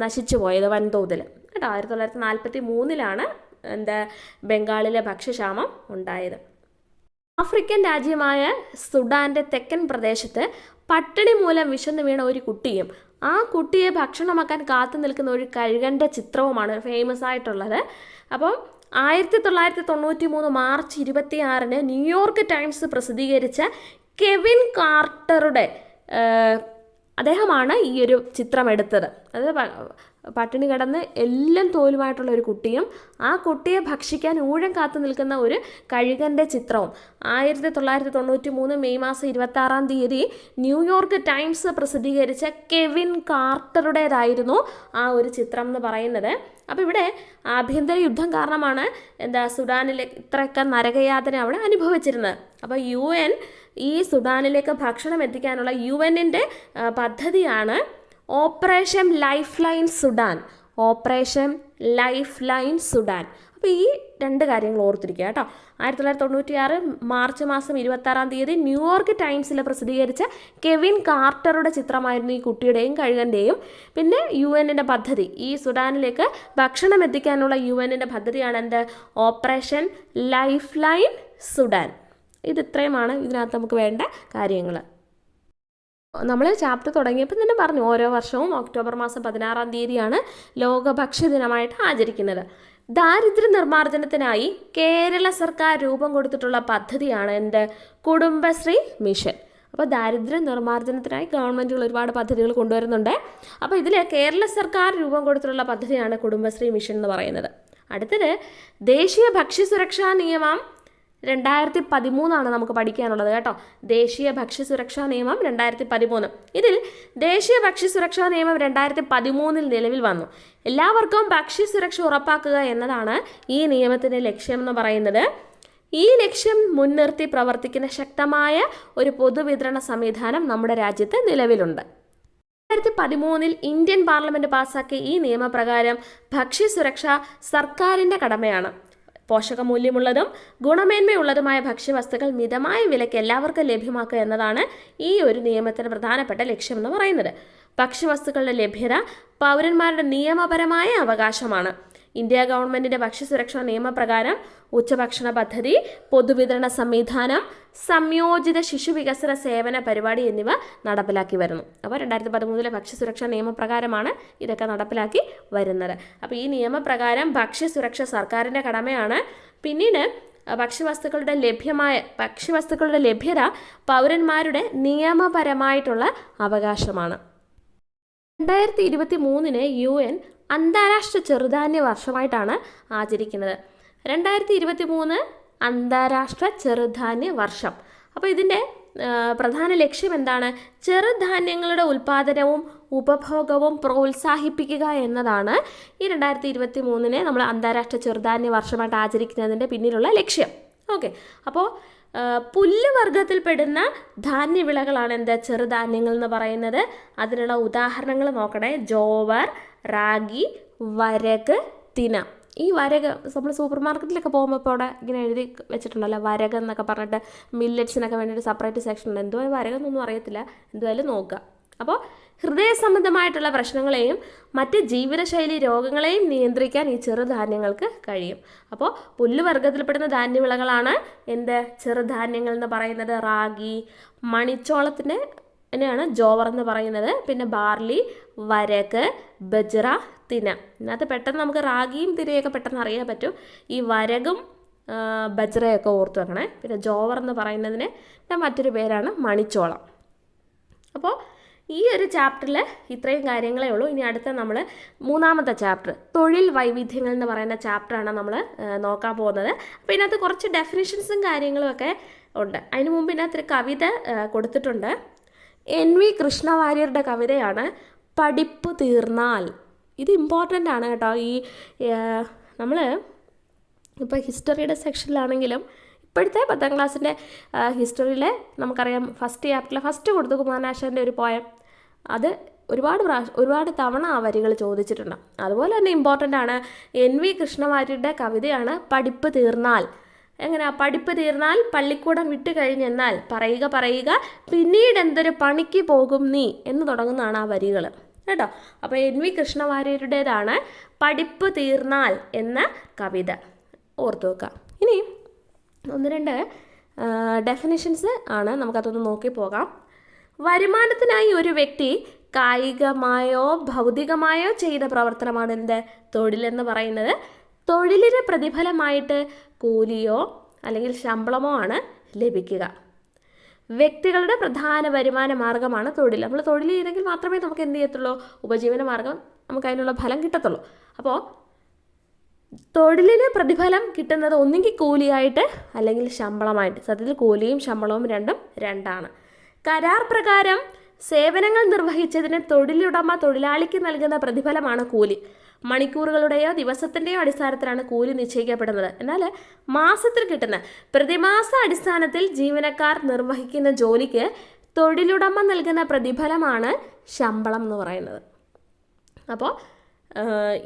നശിച്ചു പോയത് വൻതോതിൽ കേട്ടോ. 1943 ബംഗാളിലെ ഭക്ഷ്യക്ഷാമം ഉണ്ടായത്. ആഫ്രിക്കൻ രാജ്യമായ സുഡാൻ്റെ തെക്കൻ പ്രദേശത്ത് പട്ടിണി മൂലം വിശന്നു വീണ ഒരു കുട്ടിയും ആ കുട്ടിയെ ഭക്ഷണമാക്കാൻ കാത്തു നിൽക്കുന്ന ഒരു കഴുകൻ്റെ ചിത്രവുമാണ് ഫേമസ് ആയിട്ടുള്ളത്. അപ്പം 1993 മാർച്ച് 26 ന്യൂയോർക്ക് ടൈംസ് പ്രസിദ്ധീകരിച്ച കെവിൻ കാർട്ടറുടെ അദ്ദേഹമാണ് ഈ ഒരു ചിത്രം എടുത്തത്. അത് പട്ടിണി കിടന്ന് എല്ലാം തോലുമായിട്ടുള്ള ഒരു കുട്ടിയും ആ കുട്ടിയെ ഭക്ഷിക്കാൻ ഊഴം കാത്തു നിൽക്കുന്ന ഒരു കഴുകൻ്റെ ചിത്രവും 1993 മെയ് മാസം 26 ന്യൂയോർക്ക് ടൈംസ് പ്രസിദ്ധീകരിച്ച കെവിൻ കാർട്ടറുടേതായിരുന്നു ആ ഒരു ചിത്രം എന്ന് പറയുന്നത്. അപ്പോൾ ഇവിടെ ആഭ്യന്തര യുദ്ധം കാരണമാണ് സുഡാനിലെ ഇത്രയൊക്കെ നരകയാതന അവിടെ അനുഭവിച്ചിരുന്നത്. അപ്പോൾ UN ഈ സുഡാനിലേക്ക് ഭക്ഷണം എത്തിക്കാനുള്ള UNൻ്റെ പദ്ധതിയാണ് operation life line Sudan. Operation life line Sudan. അപ്പോൾ ഈ രണ്ട് കാര്യങ്ങൾ ഓർത്തിരിക്കുക കേട്ടോ. 1996 മാർച്ച് മാസം 26 ന്യൂയോർക്ക് ടൈംസിൽ പ്രസിദ്ധീകരിച്ച കെവിൻ കാർട്ടറുടെ ചിത്രമായിരുന്നു ഈ കുട്ടിയുടെയും കഴുകൻ്റെയും. പിന്നെ UNൻ്റെ പദ്ധതി, ഈ സുഡാനിലേക്ക് ഭക്ഷണം എത്തിക്കാനുള്ള UNൻ്റെ പദ്ധതിയാണ് ഓപ്പറേഷൻ ലൈഫ് ലൈൻ സുഡാൻ. ഇത്രയുമാണ് ഇതിനകത്ത് നമുക്ക് വേണ്ട കാര്യങ്ങൾ. നമ്മൾ ചാപ്റ്റർ തുടങ്ങിയപ്പോൾ തന്നെ പറഞ്ഞു, ഓരോ വർഷവും ഒക്ടോബർ മാസം 16-ാം തീയതിയാണ് ലോക ഭക്ഷ്യദിനമായിട്ട് ആചരിക്കുന്നത്. ദാരിദ്ര്യ നിർമ്മാർജ്ജനത്തിനായി കേരള സർക്കാർ രൂപം കൊടുത്തിട്ടുള്ള പദ്ധതിയാണ് കുടുംബശ്രീ മിഷൻ. അപ്പോൾ ദാരിദ്ര്യ നിർമ്മാർജ്ജനത്തിനായി ഗവൺമെൻറ്റുകൾ ഒരുപാട് പദ്ധതികൾ കൊണ്ടുവരുന്നുണ്ട്. അപ്പോൾ ഇതിൽ കേരള സർക്കാർ രൂപം കൊടുത്തിട്ടുള്ള പദ്ധതിയാണ് കുടുംബശ്രീ മിഷൻ എന്ന് പറയുന്നത്. അടുത്തത് ദേശീയ ഭക്ഷ്യസുരക്ഷാ നിയമം 2013 നമുക്ക് പഠിക്കാനുള്ളത് കേട്ടോ. ദേശീയ ഭക്ഷ്യസുരക്ഷാ നിയമം 2013. ഇതിൽ ദേശീയ ഭക്ഷ്യസുരക്ഷാ നിയമം 2013 നിലവിൽ വന്നു. എല്ലാവർക്കും ഭക്ഷ്യസുരക്ഷ ഉറപ്പാക്കുക എന്നതാണ് ഈ നിയമത്തിൻ്റെ ലക്ഷ്യം എന്ന് പറയുന്നത്. ഈ ലക്ഷ്യം മുൻനിർത്തി പ്രവർത്തിക്കുന്ന ശക്തമായ ഒരു പൊതുവിതരണ സംവിധാനം നമ്മുടെ രാജ്യത്ത് നിലവിലുണ്ട്. 2013 ഇന്ത്യൻ പാർലമെൻറ്റ് പാസ്സാക്കിയ ഈ നിയമപ്രകാരം ഭക്ഷ്യസുരക്ഷ സർക്കാരിൻ്റെ കടമയാണ്. പോഷകമൂല്യമുള്ളതും ഗുണമേന്മയുള്ളതുമായ ഭക്ഷ്യവസ്തുക്കൾ മിതമായ വിലയ്ക്ക് എല്ലാവർക്കും ലഭ്യമാക്കുക എന്നതാണ് ഈ ഒരു നിയമത്തിൻ്റെ പ്രധാനപ്പെട്ട ലക്ഷ്യം എന്ന് പറയുന്നത്. ഭക്ഷ്യവസ്തുക്കളുടെ ലഭ്യത പൗരന്മാരുടെ നിയമപരമായ അവകാശമാണ്. ഇന്ത്യ ഗവൺമെൻറ്റിൻ്റെ ഭക്ഷ്യസുരക്ഷാ നിയമപ്രകാരം ഉച്ചഭക്ഷണ പദ്ധതി, പൊതുവിതരണ സംവിധാനം, സംയോജിത ശിശു വികസന സേവന പരിപാടി എന്നിവ നടപ്പിലാക്കി വരുന്നു. അപ്പോൾ 2013 ഭക്ഷ്യസുരക്ഷാ നിയമപ്രകാരമാണ് ഇതൊക്കെ നടപ്പിലാക്കി വരുന്നത്. അപ്പോൾ ഈ നിയമപ്രകാരം ഭക്ഷ്യസുരക്ഷ സർക്കാരിൻ്റെ കടമയാണ്. പിന്നീട് ഭക്ഷ്യവസ്തുക്കളുടെ ലഭ്യത പൗരന്മാരുടെ നിയമപരമായിട്ടുള്ള അവകാശമാണ്. 2023 UN അന്താരാഷ്ട്ര ചെറുധാന്യ വർഷമായിട്ടാണ് ആചരിക്കുന്നത്. 2023 അന്താരാഷ്ട്ര ചെറുധാന്യ വർഷം. അപ്പോൾ ഇതിൻ്റെ പ്രധാന ലക്ഷ്യം എന്താണ്? ചെറുധാന്യങ്ങളുടെ ഉൽപ്പാദനവും ഉപഭോഗവും പ്രോത്സാഹിപ്പിക്കുക എന്നതാണ് ഈ 2023 നമ്മൾ അന്താരാഷ്ട്ര ചെറുധാന്യ വർഷമായിട്ട് ആചരിക്കുന്നതിൻ്റെ പിന്നിലുള്ള ലക്ഷ്യം. ഓക്കെ, അപ്പോൾ പുല്ലുവർഗത്തിൽപ്പെടുന്ന ധാന്യവിളകളാണ് ചെറുധാന്യങ്ങൾ എന്ന് പറയുന്നത്. അതിനുള്ള ഉദാഹരണങ്ങൾ നോക്കണേ. ജോവർ, റാഗി, വരക്, തിന. ഈ വരക് നമ്മൾ സൂപ്പർ മാർക്കറ്റിലൊക്കെ പോകുമ്പോൾ ഇപ്പോൾ അവിടെ ഇങ്ങനെ എഴുതി വെച്ചിട്ടുണ്ടല്ലോ വരക് എന്നൊക്കെ പറഞ്ഞിട്ട്. മില്ലറ്റ്സിനൊക്കെ വേണ്ടിയിട്ട് സെപ്പറേറ്റ് സെക്ഷൻ ഉണ്ട്. എന്തോ വരകെന്നൊന്നും അറിയത്തില്ല, എന്തായാലും നോക്കുക. അപ്പോൾ ഹൃദയ സംബന്ധമായിട്ടുള്ള പ്രശ്നങ്ങളെയും മറ്റ് ജീവിതശൈലി രോഗങ്ങളെയും നിയന്ത്രിക്കാൻ ഈ ചെറുധാന്യങ്ങൾക്ക് കഴിയും. അപ്പോൾ പുല്ലുവർഗത്തിൽപ്പെടുന്ന ധാന്യവിളകളാണ് ചെറുധാന്യങ്ങൾ എന്ന് പറയുന്നത്. റാഗി, മണിച്ചോളത്തിൻ്റെ തന്നെയാണ് ജോവർ എന്ന് പറയുന്നത്. പിന്നെ ബാർലി, വരക്, ബജ്റ, തിന. ഇതിനകത്ത് പെട്ടെന്ന് നമുക്ക് റാഗിയും തിനയൊക്കെ പെട്ടെന്ന് അറിയാൻ പറ്റും. ഈ വരകും ബജ്റയൊക്കെ ഓർത്ത് വെക്കണേ. പിന്നെ ജോവർ എന്ന് പറയുന്നതിന് മറ്റൊരു പേരാണ് മണിച്ചോളം. അപ്പോൾ ഈ ഒരു ചാപ്റ്ററിൽ ഇത്രയും കാര്യങ്ങളേ ഉള്ളൂ. ഇനി അടുത്ത നമ്മൾ 3ാമത്തെ ചാപ്റ്റർ തൊഴിൽ വൈവിധ്യങ്ങൾ എന്ന് പറയുന്ന ചാപ്റ്ററാണ് നമ്മൾ നോക്കാൻ പോകുന്നത്. അപ്പോൾ ഇതിനകത്ത് കുറച്ച് ഡെഫിനിഷൻസും കാര്യങ്ങളും ഒക്കെ ഉണ്ട്. അതിന് മുമ്പ് ഇതിനകത്തൊരു കവിത കൊടുത്തിട്ടുണ്ട്. NV കൃഷ്ണവാര്യരുടെ കവിതയാണ് പഠിപ്പ് തീർന്നാൽ. ഇത് ഇമ്പോർട്ടൻ്റ് ആണ് കേട്ടോ. ഈ നമ്മൾ ഇപ്പോൾ ഹിസ്റ്ററിയുടെ സെക്ഷനിലാണെങ്കിലും ഇപ്പോഴത്തെ 10ാം ക്ലാസ്സിൻ്റെ ഹിസ്റ്ററിയിലെ നമുക്കറിയാം ഫസ്റ്റ് ചാപ്റ്ററിൽ ഫസ്റ്റ് കൊടുത്തു കുമാരനാശാൻ്റെ ഒരു പോയം. അത് ഒരുപാട് തവണ ആ വരികൾ ചോദിച്ചിട്ടുണ്ട്. അതുപോലെ തന്നെ ഇമ്പോർട്ടൻ്റ് ആണ് NV കൃഷ്ണവാര്യരുടെ കവിതയാണ് പഠിപ്പ് തീർന്നാൽ. എങ്ങനെയാ? പഠിപ്പ് തീർന്നാൽ പള്ളിക്കൂടം വിട്ട് കഴിഞ്ഞെന്നാൽ പറയുക പിന്നീട് എന്തൊരു പണിക്ക് പോകും നീ എന്ന് തുടങ്ങുന്നതാണ് ആ വരികൾ കേട്ടോ. അപ്പോൾ NV കൃഷ്ണവാര്യരുടേതാണ് പഠിപ്പ് തീർന്നാൽ എന്ന കവിത. ഓർത്തു വെക്കാം. ഇനി 1-2 ഡെഫിനിഷൻസ് ആണ്, നമുക്കതൊന്ന് നോക്കി പോകാം. വരുമാനത്തിനായി ഒരു വ്യക്തി കായികമായോ ഭൗതികമായോ ചെയ്ത പ്രവർത്തനമാണ് തൊഴിലെന്ന് പറയുന്നത്. തൊഴിലിന് പ്രതിഫലമായിട്ട് കൂലിയോ അല്ലെങ്കിൽ ശമ്പളമോ ആണ് ലഭിക്കുക. വ്യക്തികളുടെ പ്രധാന വരുമാന മാർഗ്ഗമാണ് തൊഴിൽ. നമ്മൾ തൊഴിൽ ചെയ്തെങ്കിൽ മാത്രമേ നമുക്ക് എന്ത് ചെയ്യത്തുള്ളൂ? ഉപജീവന മാർഗ്ഗം നമുക്ക് അതിനുള്ള ഫലം കിട്ടത്തുള്ളൂ. അപ്പോൾ തൊഴിലിന് പ്രതിഫലം കിട്ടുന്നത് ഒന്നുകിൽ കൂലിയായിട്ട് അല്ലെങ്കിൽ ശമ്പളമായിട്ട്. സത്യത്തിൽ കൂലിയും ശമ്പളവും രണ്ടാണ്. കരാർ പ്രകാരം സേവനങ്ങൾ നിർവഹിച്ചതിന് തൊഴിലുടമ തൊഴിലാളിക്ക് നൽകുന്ന പ്രതിഫലമാണ് കൂലി. മണിക്കൂറുകളുടെയോ ദിവസത്തിൻ്റെയോ അടിസ്ഥാനത്തിലാണ് കൂലി നിശ്ചയിക്കപ്പെടുന്നത്. എന്നാൽ മാസത്തിൽ കിട്ടുന്ന പ്രതിമാസ അടിസ്ഥാനത്തിൽ ജീവനക്കാർ നിർവഹിക്കുന്ന ജോലിക്ക് തൊഴിലുടമ നൽകുന്ന പ്രതിഫലമാണ് ശമ്പളം എന്ന് പറയുന്നത്. അപ്പോൾ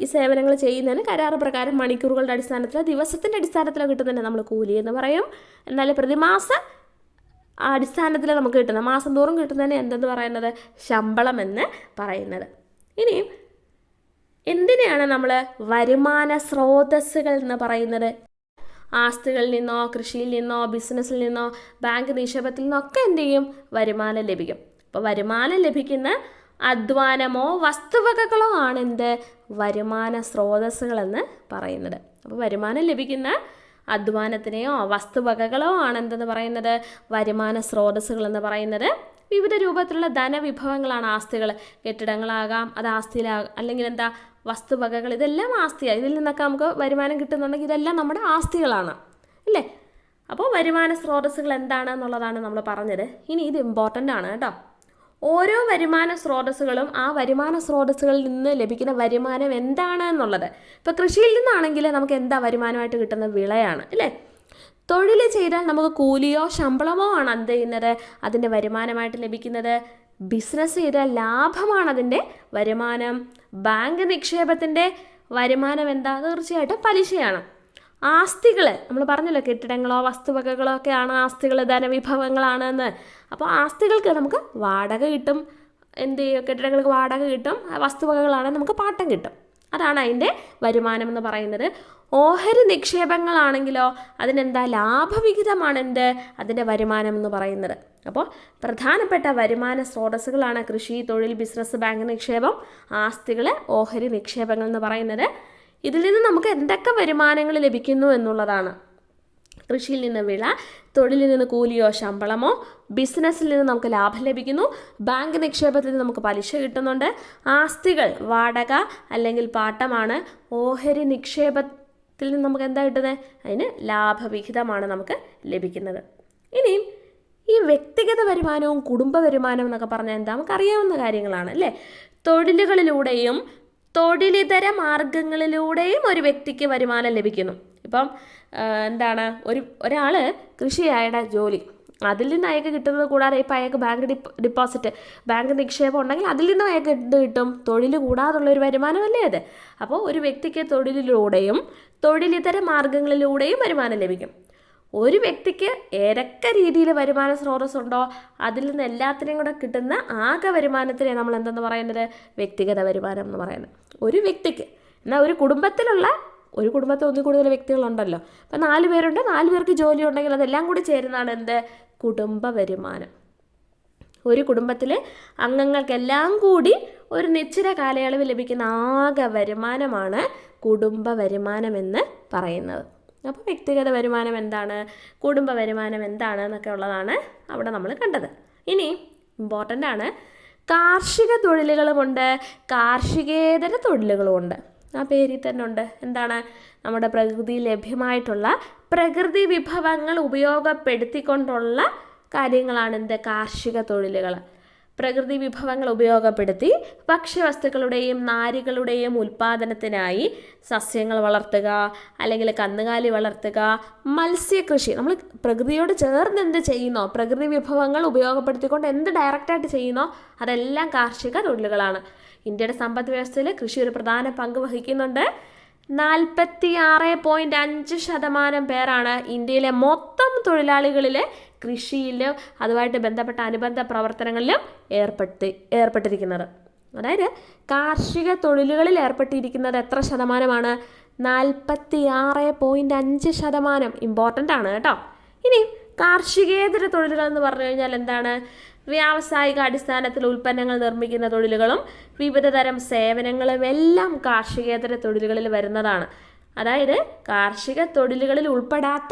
ഈ സേവനങ്ങൾ ചെയ്യുന്നതിന് കരാർ പ്രകാരം മണിക്കൂറുകളുടെ അടിസ്ഥാനത്തിലോ ദിവസത്തിൻ്റെ അടിസ്ഥാനത്തിലോ കിട്ടുന്നതിന് നമ്മൾ കൂലി എന്ന് പറയും. എന്നാൽ പ്രതിമാസ അടിസ്ഥാനത്തിൽ നമുക്ക് കിട്ടുന്ന മാസം തോറും കിട്ടുന്നതിന് എന്തെന്ന് പറയുന്നത്? ശമ്പളം എന്ന് പറയുന്നത്. ഇനി എന്തിനെയാണ് നമ്മൾ വരുമാന സ്രോതസ്സുകൾ എന്ന് പറയുന്നത്? ആസ്തികളിൽ നിന്നോ കൃഷിയിൽ നിന്നോ ബിസിനസ്സിൽ നിന്നോ ബാങ്ക് നിക്ഷേപത്തിൽ നിന്നോ ഒക്കെ എന്ത് ചെയ്യും, വരുമാനം ലഭിക്കും. അപ്പോൾ വരുമാനം ലഭിക്കുന്ന അധ്വാനമോ വസ്തുവകകളോ ആണ് എന്ത്, വരുമാന സ്രോതസ്സുകളെന്ന് പറയുന്നത്. അപ്പോൾ വരുമാനം ലഭിക്കുന്ന അധ്വാനത്തിനെയോ വസ്തുവകകളോ ആണ് എന്തെന്ന് പറയുന്നത്, വരുമാന സ്രോതസ്സുകൾ എന്ന് പറയുന്നത്. വിവിധ രൂപത്തിലുള്ള ധനവിഭവങ്ങളാണ് ആസ്തികൾ. കെട്ടിടങ്ങളാകാം, അത് ആസ്തിയിലാകാം, അല്ലെങ്കിൽ എന്താ വസ്തുവകകൾ, ഇതെല്ലാം ആസ്തിയാണ്. ഇതിൽ നിന്നൊക്കെ നമുക്ക് വരുമാനം കിട്ടുന്നുണ്ടെങ്കിൽ ഇതെല്ലാം നമ്മുടെ ആസ്തികളാണ് അല്ലേ. അപ്പോൾ വരുമാന സ്രോതസ്സുകൾ എന്താണെന്നുള്ളതാണ് നമ്മൾ പറഞ്ഞത്. ഇനി ഇത് ഇമ്പോർട്ടൻ്റ് ആണ് കേട്ടോ. ഓരോ വരുമാന സ്രോതസ്സുകളും ആ വരുമാന സ്രോതസ്സുകളിൽ നിന്ന് ലഭിക്കുന്ന വരുമാനം എന്താണ് എന്നുള്ളത്. ഇപ്പോൾ കൃഷിയിൽ നിന്നാണെങ്കിൽ നമുക്ക് എന്താ വരുമാനമായിട്ട് കിട്ടുന്ന വിളയാണ് അല്ലേ. തൊഴിൽ ചെയ്താൽ നമുക്ക് കൂലിയോ ശമ്പളമോ ആണ് എന്ത് ചെയ്യുന്നത്, അതിൻ്റെ വരുമാനമായിട്ട് ലഭിക്കുന്നത്. ബിസിനസ് ചെയ്താൽ ലാഭമാണ് അതിൻ്റെ വരുമാനം. ബാങ്ക് നിക്ഷേപത്തിൻ്റെ വരുമാനം എന്താ, തീർച്ചയായിട്ടും പലിശയാണ്. ആസ്തികൾ നമ്മൾ പറഞ്ഞല്ലോ, കെട്ടിടങ്ങളോ വസ്തുവകകളോ ഒക്കെയാണ് ആസ്തികൾ, ധനവിഭവങ്ങളാണ് എന്ന്. അപ്പോൾ ആസ്തികൾക്ക് നമുക്ക് വാടക കിട്ടും, എന്ത് ചെയ്യും, കെട്ടിടങ്ങൾക്ക് വാടക കിട്ടും. വസ്തുവകകളാണെങ്കിൽ നമുക്ക് പാട്ടം കിട്ടും. അതാണ് അതിൻ്റെ വരുമാനം എന്ന് പറയുന്നത്. ഓഹരി നിക്ഷേപങ്ങളാണെങ്കിലോ അതിനെന്താ, ലാഭവിഹിതമാണ് എന്ത്, അതിൻ്റെ വരുമാനം എന്ന് പറയുന്നത്. അപ്പോൾ പ്രധാനപ്പെട്ട വരുമാന സ്രോതസ്സുകളാണ് കൃഷി, തൊഴിൽ, ബിസിനസ്, ബാങ്ക് നിക്ഷേപം, ആസ്തികൾ, ഓഹരി നിക്ഷേപങ്ങൾ എന്ന് പറയുന്നത്. ഇതിൽ നിന്ന് നമുക്ക് എന്തൊക്കെ വരുമാനങ്ങൾ ലഭിക്കുന്നു എന്നുള്ളതാണ്. കൃഷിയിൽ നിന്ന് വിള, തൊഴിലിൽ നിന്ന് കൂലിയോ ശമ്പളമോ, ബിസിനസ്സിൽ നിന്ന് നമുക്ക് ലാഭം ലഭിക്കുന്നു, ബാങ്ക് നിക്ഷേപത്തിൽ നിന്ന് നമുക്ക് പലിശ കിട്ടുന്നുണ്ട്, ആസ്തികൾ വാടക അല്ലെങ്കിൽ പാട്ടമാണ്, ഓഹരി നിക്ഷേപത്തിൽ നിന്ന് നമുക്ക് എന്താ കിട്ടുന്നത്, അതിന് ലാഭവിഹിതമാണ് നമുക്ക് ലഭിക്കുന്നത്. ഇനിയും ഈ വ്യക്തിഗത വരുമാനവും കുടുംബ വരുമാനവും എന്നൊക്കെ പറഞ്ഞാൽ എന്താ, നമുക്കറിയാവുന്ന കാര്യങ്ങളാണ് അല്ലേ. തൊഴിലുകളിലൂടെയും തൊഴിലിതര മാർഗങ്ങളിലൂടെയും ഒരു വ്യക്തിക്ക് വരുമാനം ലഭിക്കുന്നു. ഇപ്പം എന്താണ്, ഒരാൾ കൃഷിയായുടെ ജോലി, അതിൽ നിന്ന് അയാൾക്ക് കിട്ടുന്നത് കൂടാതെ ഇപ്പം അയാൾക്ക് ബാങ്ക് ബാങ്ക് നിക്ഷേപം ഉണ്ടെങ്കിൽ അതിൽ നിന്നും അയാൾക്ക് എന്ത് കിട്ടും, തൊഴിൽ കൂടാതുള്ളൊരു വരുമാനമല്ലേ അത്. അപ്പോൾ ഒരു വ്യക്തിക്ക് തൊഴിലിലൂടെയും തൊഴിലിതര മാർഗങ്ങളിലൂടെയും വരുമാനം ലഭിക്കും. ഒരു വ്യക്തിക്ക് ഏതൊക്കെ രീതിയിൽ വരുമാന സ്രോതസ്സുണ്ടോ അതിൽ നിന്ന് എല്ലാത്തിനെയും കൂടെ കിട്ടുന്ന ആകെ വരുമാനത്തിനെ നമ്മൾ എന്തെന്ന് പറയുന്നത്, വ്യക്തിഗത വരുമാനം എന്ന് പറയുന്നത്. ഒരു വ്യക്തിക്ക്, എന്നാൽ ഒരു കുടുംബത്തിൽ ഒന്നിൽ കൂടുതൽ വ്യക്തികളുണ്ടല്ലോ. അപ്പം 4 പേരുണ്ട്, 4 പേർക്ക് ജോലി ഉണ്ടെങ്കിൽ അതെല്ലാം കൂടി ചേരുന്നതാണ് എന്ത്, കുടുംബ വരുമാനം. ഒരു കുടുംബത്തിലെ അംഗങ്ങൾക്കെല്ലാം കൂടി ഒരു നിശ്ചിത കാലയളവിൽ ലഭിക്കുന്ന ആകെ വരുമാനമാണ് കുടുംബ വരുമാനം എന്ന് പറയുന്നത്. അപ്പോൾ വ്യക്തിഗത വരുമാനം എന്താണ്, കുടുംബ വരുമാനം എന്താണ് എന്നൊക്കെ ഉള്ളതാണ് അവിടെ നമ്മൾ കണ്ടത്. ഇനി ഇമ്പോർട്ടൻ്റ് ആണ്, കാർഷിക തൊഴിലുകളുമുണ്ട്, കാർഷികേതര തൊഴിലുകളുമുണ്ട്. ആ പേരിൽ തന്നെ ഉണ്ട്. എന്താണ്, നമ്മുടെ പ്രകൃതിയിൽ ലഭ്യമായിട്ടുള്ള പ്രകൃതി വിഭവങ്ങൾ ഉപയോഗപ്പെടുത്തിക്കൊണ്ടുള്ള കാര്യങ്ങളാണ് എന്ത്, കാർഷിക തൊഴിലുകൾ. പ്രകൃതി വിഭവങ്ങൾ ഉപയോഗപ്പെടുത്തി ഭക്ഷ്യവസ്തുക്കളുടെയും നാരുകളുടെയും ഉൽപ്പാദനത്തിനായി സസ്യങ്ങൾ വളർത്തുക, അല്ലെങ്കിൽ കന്നുകാലി വളർത്തുക, മത്സ്യകൃഷി. നമ്മൾ പ്രകൃതിയോട് ചേർന്ന് എന്ത് ചെയ്യുന്നോ, പ്രകൃതി വിഭവങ്ങൾ ഉപയോഗപ്പെടുത്തിക്കൊണ്ട് എന്ത് ഡയറക്റ്റായിട്ട് ചെയ്യുന്നോ അതെല്ലാം കാർഷിക തൊഴിലുകളാണ്. ഇന്ത്യയുടെ സമ്പദ് വ്യവസ്ഥയിൽ കൃഷി ഒരു പ്രധാന പങ്ക് വഹിക്കുന്നുണ്ട്. 46.5% പേരാണ് ഇന്ത്യയിലെ മൊത്തം തൊഴിലാളികളിൽ കൃഷിയിലും അതുമായിട്ട് ബന്ധപ്പെട്ട അനുബന്ധ പ്രവർത്തനങ്ങളിലും ഏർപ്പെട്ടിരിക്കുന്നത്. അതായത് കാർഷിക തൊഴിലുകളിൽ ഏർപ്പെട്ടിരിക്കുന്നത് എത്ര ശതമാനമാണ്, 46.5%. ഇമ്പോർട്ടൻ്റ് ആണ് കേട്ടോ. ഇനി കാർഷികേതര തൊഴിലുകൾ എന്ന് പറഞ്ഞു കഴിഞ്ഞാൽ എന്താണ്, വ്യാവസായിക അടിസ്ഥാനത്തിൽ ഉൽപ്പന്നങ്ങൾ നിർമ്മിക്കുന്ന തൊഴിലുകളും വിവിധ തരം സേവനങ്ങളും എല്ലാം കാർഷികേതര തൊഴിലുകളിൽ വരുന്നതാണ്. അതായത് കാർഷിക തൊഴിലുകളിൽ ഉൾപ്പെടാത്ത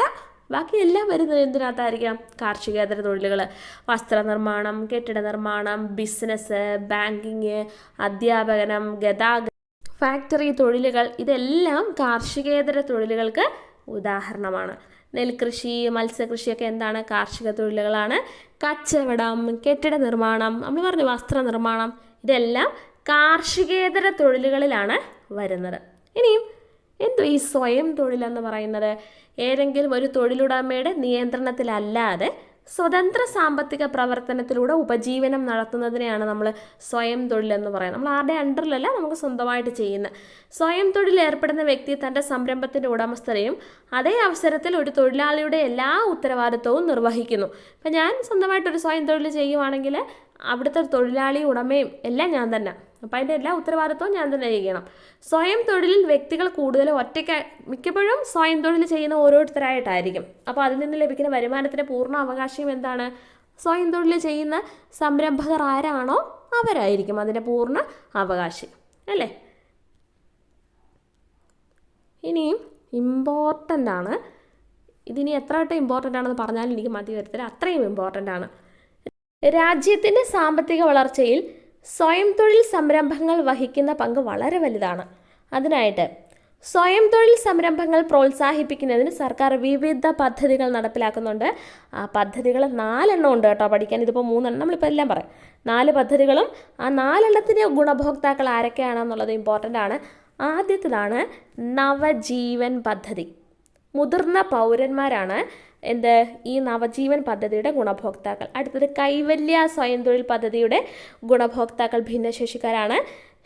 ബാക്കിയെല്ലാം വരുന്നത് എന്തിനകത്തായിരിക്കാം, കാർഷികേതര തൊഴിലുകൾ. വസ്ത്രനിർമ്മാണം, കെട്ടിട നിർമ്മാണം, ബിസിനസ്, ബാങ്കിങ്, അധ്യാപനം, ഗതാഗതം, ഫാക്ടറി തൊഴിലുകൾ, ഇതെല്ലാം കാർഷികേതര തൊഴിലുകൾക്ക് ഉദാഹരണമാണ്. നെൽകൃഷി, മത്സ്യകൃഷിയൊക്കെ എന്താണ്, കാർഷിക തൊഴിലുകളാണ്. കച്ചവടം, കെട്ടിട നിർമ്മാണം, നമ്മൾ പറഞ്ഞു വസ്ത്രനിർമ്മാണം, ഇതെല്ലാം കാർഷികേതര തൊഴിലുകളിലാണ് വരുന്നത്. ഇനിയും എന്തോ ഈ സ്വയം തൊഴിലെന്ന് പറയുന്നത്, ഏതെങ്കിലും ഒരു തൊഴിലുടമയുടെ നിയന്ത്രണത്തിലല്ലാതെ സ്വതന്ത്ര സാമ്പത്തിക പ്രവർത്തനത്തിലൂടെ ഉപജീവനം നടത്തുന്നതിനെയാണ് നമ്മൾ സ്വയം തൊഴിലെന്ന് പറയുന്നത്. നമ്മൾ ആരുടെ അണ്ടറിലല്ല, നമുക്ക് സ്വന്തമായിട്ട് ചെയ്യുന്ന. സ്വയം തൊഴിൽ ഏർപ്പെടുന്ന വ്യക്തി തൻ്റെ സംരംഭത്തിൻ്റെ ഉടമസ്ഥതയും അതേ അവസരത്തിൽ ഒരു തൊഴിലാളിയുടെ എല്ലാ ഉത്തരവാദിത്വവും നിർവഹിക്കുന്നു. ഇപ്പം ഞാൻ സ്വന്തമായിട്ടൊരു സ്വയം തൊഴിൽ ചെയ്യുവാണെങ്കിൽ അവിടുത്തെ തൊഴിലാളി ഉടമയും എല്ലാം ഞാൻ തന്നെ. അപ്പോൾ അതിൻ്റെ എല്ലാ ഉത്തരവാദിത്വവും ഞാൻ തന്നെ ചെയ്യണം. സ്വയം തൊഴിലിൽ വ്യക്തികൾ കൂടുതലും മിക്കപ്പോഴും സ്വയം തൊഴിൽ ചെയ്യുന്ന ഓരോരുത്തരായിട്ടായിരിക്കും. അപ്പോൾ അതിൽ നിന്ന് ലഭിക്കുന്ന വരുമാനത്തിൻ്റെ പൂർണ്ണ അവകാശം എന്താണ്? സ്വയം തൊഴിൽ ചെയ്യുന്ന സംരംഭകർ ആരാണോ അവരായിരിക്കും അതിൻ്റെ പൂർണ്ണ അവകാശി, അല്ലേ? ഇനിയും ഇമ്പോർട്ടൻ്റ് ആണ്, ഇതിനി എത്ര വട്ടം ഇമ്പോർട്ടൻ്റ് ആണെന്ന് പറഞ്ഞാലും എനിക്ക് മതി വരത്തില്ല, അത്രയും ഇമ്പോർട്ടൻ്റ് ആണ്. രാജ്യത്തിൻ്റെ സാമ്പത്തിക വളർച്ചയിൽ സ്വയം തൊഴിൽ സംരംഭങ്ങൾ വഹിക്കുന്ന പങ്ക് വളരെ വലുതാണ്. അതിനായിട്ട് സ്വയം തൊഴിൽ സംരംഭങ്ങൾ പ്രോത്സാഹിപ്പിക്കുന്നതിന് സർക്കാർ വിവിധ പദ്ധതികൾ നടപ്പിലാക്കുന്നുണ്ട്. ആ പദ്ധതികൾ 4 എണ്ണം ഉണ്ട് കേട്ടോ പഠിക്കാൻ. ഇതിപ്പോൾ 3 എണ്ണം നമ്മളിപ്പോൾ എല്ലാം പറയാം. 4 പദ്ധതികളും ആ 4 എണ്ണത്തിൻ്റെ ഗുണഭോക്താക്കൾ ആരൊക്കെയാണെന്നുള്ളത് ഇമ്പോർട്ടൻ്റ് ആണ്. ആദ്യത്തേതാണ് നവജീവൻ പദ്ധതി. മുതിർന്ന പൗരന്മാരാണ് ഈ നവജീവൻ പദ്ധതിയുടെ ഗുണഭോക്താക്കൾ. അടുത്തത് കൈവല്യ സ്വയം തൊഴിൽ പദ്ധതിയുടെ ഗുണഭോക്താക്കൾ ഭിന്നശേഷിക്കാരാണ്.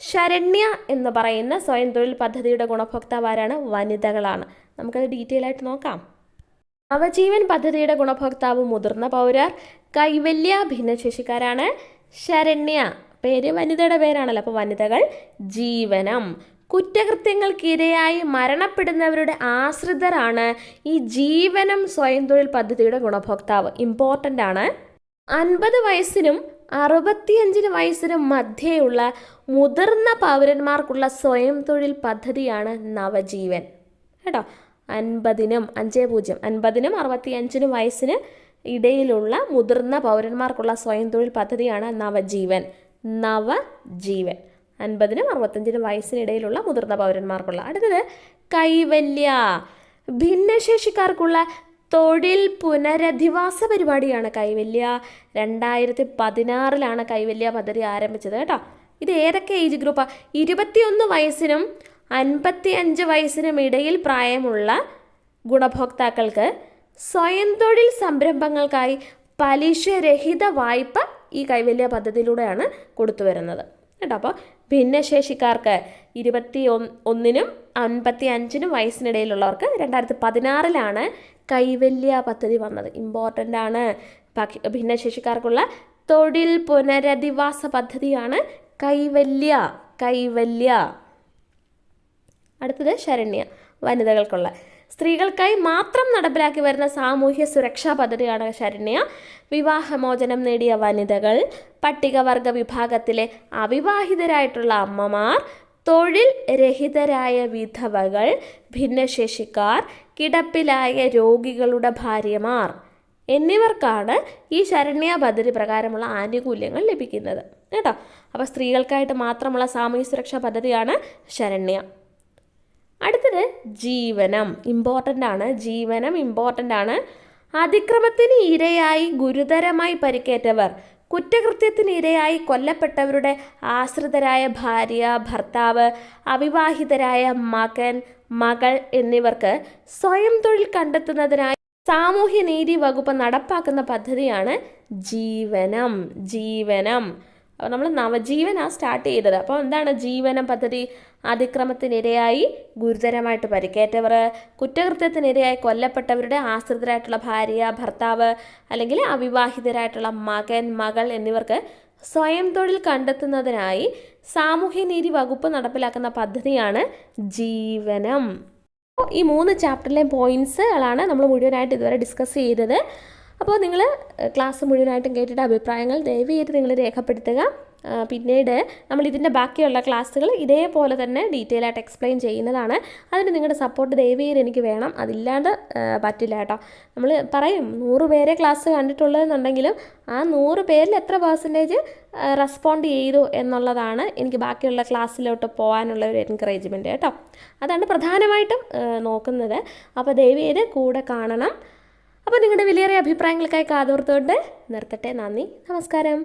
ശരണ്യ എന്ന് പറയുന്ന സ്വയം തൊഴിൽ പദ്ധതിയുടെ ഗുണഭോക്താവാരാണ്? വനിതകളാണ്. നമുക്കത് ഡീറ്റെയിൽ ആയിട്ട് നോക്കാം. നവജീവൻ പദ്ധതിയുടെ ഗുണഭോക്താവ് മുതിർന്ന പൗരർ, കൈവല്യ ഭിന്നശേഷിക്കാരാണ്, ശരണ്യ പേര് വനിതയുടെ പേരാണല്ലോ, അപ്പോൾ വനിതകൾ, ജീവനം കുറ്റകൃത്യങ്ങൾക്കിരയായി മരണപ്പെടുന്നവരുടെ ആശ്രിതരാണ് ഈ ജീവനം സ്വയം തൊഴിൽ പദ്ധതിയുടെ ഗുണഭോക്താവ്. ഇമ്പോർട്ടൻ്റ് ആണ്. 50 വയസ്സിനും 65 വയസ്സിനും മധ്യേയുള്ള മുതിർന്ന പൗരന്മാർക്കുള്ള സ്വയം തൊഴിൽ പദ്ധതിയാണ് നവജീവൻ കേട്ടോ. 50നും 65നും വയസ്സിന് ഇടയിലുള്ള മുതിർന്ന പൗരന്മാർക്കുള്ള സ്വയം തൊഴിൽ പദ്ധതിയാണ് നവജീവൻ. 50നും 65നും വയസ്സിനിടയിലുള്ള മുതിർന്ന പൗരന്മാർക്കുള്ള. അടുത്തത് കൈവല്യ ഭിന്നശേഷിക്കാർക്കുള്ള തൊഴിൽ പുനരധിവാസ പരിപാടിയാണ് കൈവല്യ. 2016 കൈവല്യ പദ്ധതി ആരംഭിച്ചത് കേട്ടോ. ഇത് ഏതൊക്കെ ഏജ് ഗ്രൂപ്പാണ്? 21 വയസ്സിനും 55 വയസ്സിനും ഇടയിൽ പ്രായമുള്ള ഗുണഭോക്താക്കൾക്ക് സ്വയം തൊഴിൽ സംരംഭങ്ങൾക്കായി പലിശരഹിത വായ്പ ഈ കൈവല്യ പദ്ധതിയിലൂടെയാണ് കൊടുത്തു വരുന്നത് കേട്ടോ. അപ്പോൾ ഭിന്നശേഷിക്കാർക്ക് 21നും 55നും വയസ്സിനിടയിലുള്ളവർക്ക് 2016 കൈവല്യ പദ്ധതി വന്നത്. ഇമ്പോർട്ടൻ്റ് ആണ്. ഭിന്നശേഷിക്കാർക്കുള്ള തൊഴിൽ പുനരധിവാസ പദ്ധതിയാണ് കൈവല്യ. അടുത്തത് ശരണ്യ, വനിതകൾക്കുള്ള. സ്ത്രീകൾക്കായി മാത്രം നടപ്പിലാക്കി വരുന്ന സാമൂഹ്യ സുരക്ഷാ പദ്ധതിയാണ് ശരണ്യ. വിവാഹമോചനം നേടിയ വനിതകൾ, പട്ടികവർഗ വിഭാഗത്തിലെ അവിവാഹിതരായിട്ടുള്ള അമ്മമാർ, തൊഴിൽ രഹിതരായ വിധവകൾ, ഭിന്നശേഷിക്കാർ, കിടപ്പിലായ രോഗികളുടെ ഭാര്യമാർ എന്നിവർക്കാണ് ഈ ശരണ്യ പദ്ധതി പ്രകാരമുള്ള ആനുകൂല്യങ്ങൾ ലഭിക്കുന്നത് കേട്ടോ. അപ്പോൾ സ്ത്രീകൾക്കായിട്ട് മാത്രമുള്ള സാമൂഹ്യ സുരക്ഷാ പദ്ധതിയാണ് ശരണ്യ. അടുത്തത് ജീവനം. ഇമ്പോർട്ടൻ്റ് ആണ്. അതിക്രമത്തിന് ഇരയായി ഗുരുതരമായി പരിക്കേറ്റവർ, കുറ്റകൃത്യത്തിന് ഇരയായി കൊല്ലപ്പെട്ടവരുടെ ആശ്രിതരായ ഭാര്യ, ഭർത്താവ്, അവിവാഹിതരായ മകൾ എന്നിവർക്ക് സ്വയം തൊഴിൽ കണ്ടെത്തുന്നതിനായി സാമൂഹ്യനീതി വകുപ്പ് നടപ്പാക്കുന്ന പദ്ധതിയാണ് ജീവനം. അപ്പോൾ നമ്മൾ നവജീവനാണ് സ്റ്റാർട്ട് ചെയ്തത്. അപ്പോൾ എന്താണ് ജീവനം പദ്ധതി? അതിക്രമത്തിനിരയായി ഗുരുതരമായിട്ട് പരിക്കേറ്റവർ, കുറ്റകൃത്യത്തിനിരയായി കൊല്ലപ്പെട്ടവരുടെ ആശ്രിതരായിട്ടുള്ള ഭാര്യ, ഭർത്താവ് അല്ലെങ്കിൽ അവിവാഹിതരായിട്ടുള്ള മകൾ എന്നിവർക്ക് സ്വയം തൊഴിൽ കണ്ടെത്തുന്നതിനായി സാമൂഹ്യനീതി വകുപ്പ് നടപ്പിലാക്കുന്ന പദ്ധതിയാണ് ജീവനം. ഈ 3 ചാപ്റ്ററിലെ പോയിൻറ്റ്സുകളാണ് നമ്മൾ മുഴുവനായിട്ട് ഇതുവരെ ഡിസ്കസ് ചെയ്തത്. അപ്പോൾ നിങ്ങൾ ക്ലാസ് മുഴുവനായിട്ടും കേട്ടിട്ട് അഭിപ്രായങ്ങൾ ദയവേത് നിങ്ങൾ രേഖപ്പെടുത്തുക. പിന്നീട് നമ്മൾ ഇതിൻ്റെ ബാക്കിയുള്ള ക്ലാസ്സുകൾ ഇതേപോലെ തന്നെ ഡീറ്റെയിൽ ആയിട്ട് എക്സ്പ്ലെയിൻ ചെയ്യുന്നതാണ്. അതിന് നിങ്ങളുടെ സപ്പോർട്ട് ദയവേത് എനിക്ക് വേണം, അതില്ലാണ്ട് പറ്റില്ല കേട്ടോ. നമ്മൾ പറയും 100 പേരെ ക്ലാസ് കണ്ടിട്ടുള്ളതെന്നുണ്ടെങ്കിലും ആ 100 പേരിൽ എത്ര % റെസ്പോണ്ട് ചെയ്തു എന്നുള്ളതാണ് എനിക്ക് ബാക്കിയുള്ള ക്ലാസ്സിലോട്ട് പോകാനുള്ള ഒരു എൻകറേജ്മെൻറ്റ് കേട്ടോ. അതാണ് പ്രധാനമായിട്ടും നോക്കുന്നത്. അപ്പോൾ ദയവേത് കൂടെ കാണണം. അപ്പോൾ നിങ്ങളുടെ വിലയേറിയ അഭിപ്രായങ്ങൾക്കായി കാതോർത്തുകൊണ്ട് നിർത്തട്ടെ. നന്ദി, നമസ്കാരം.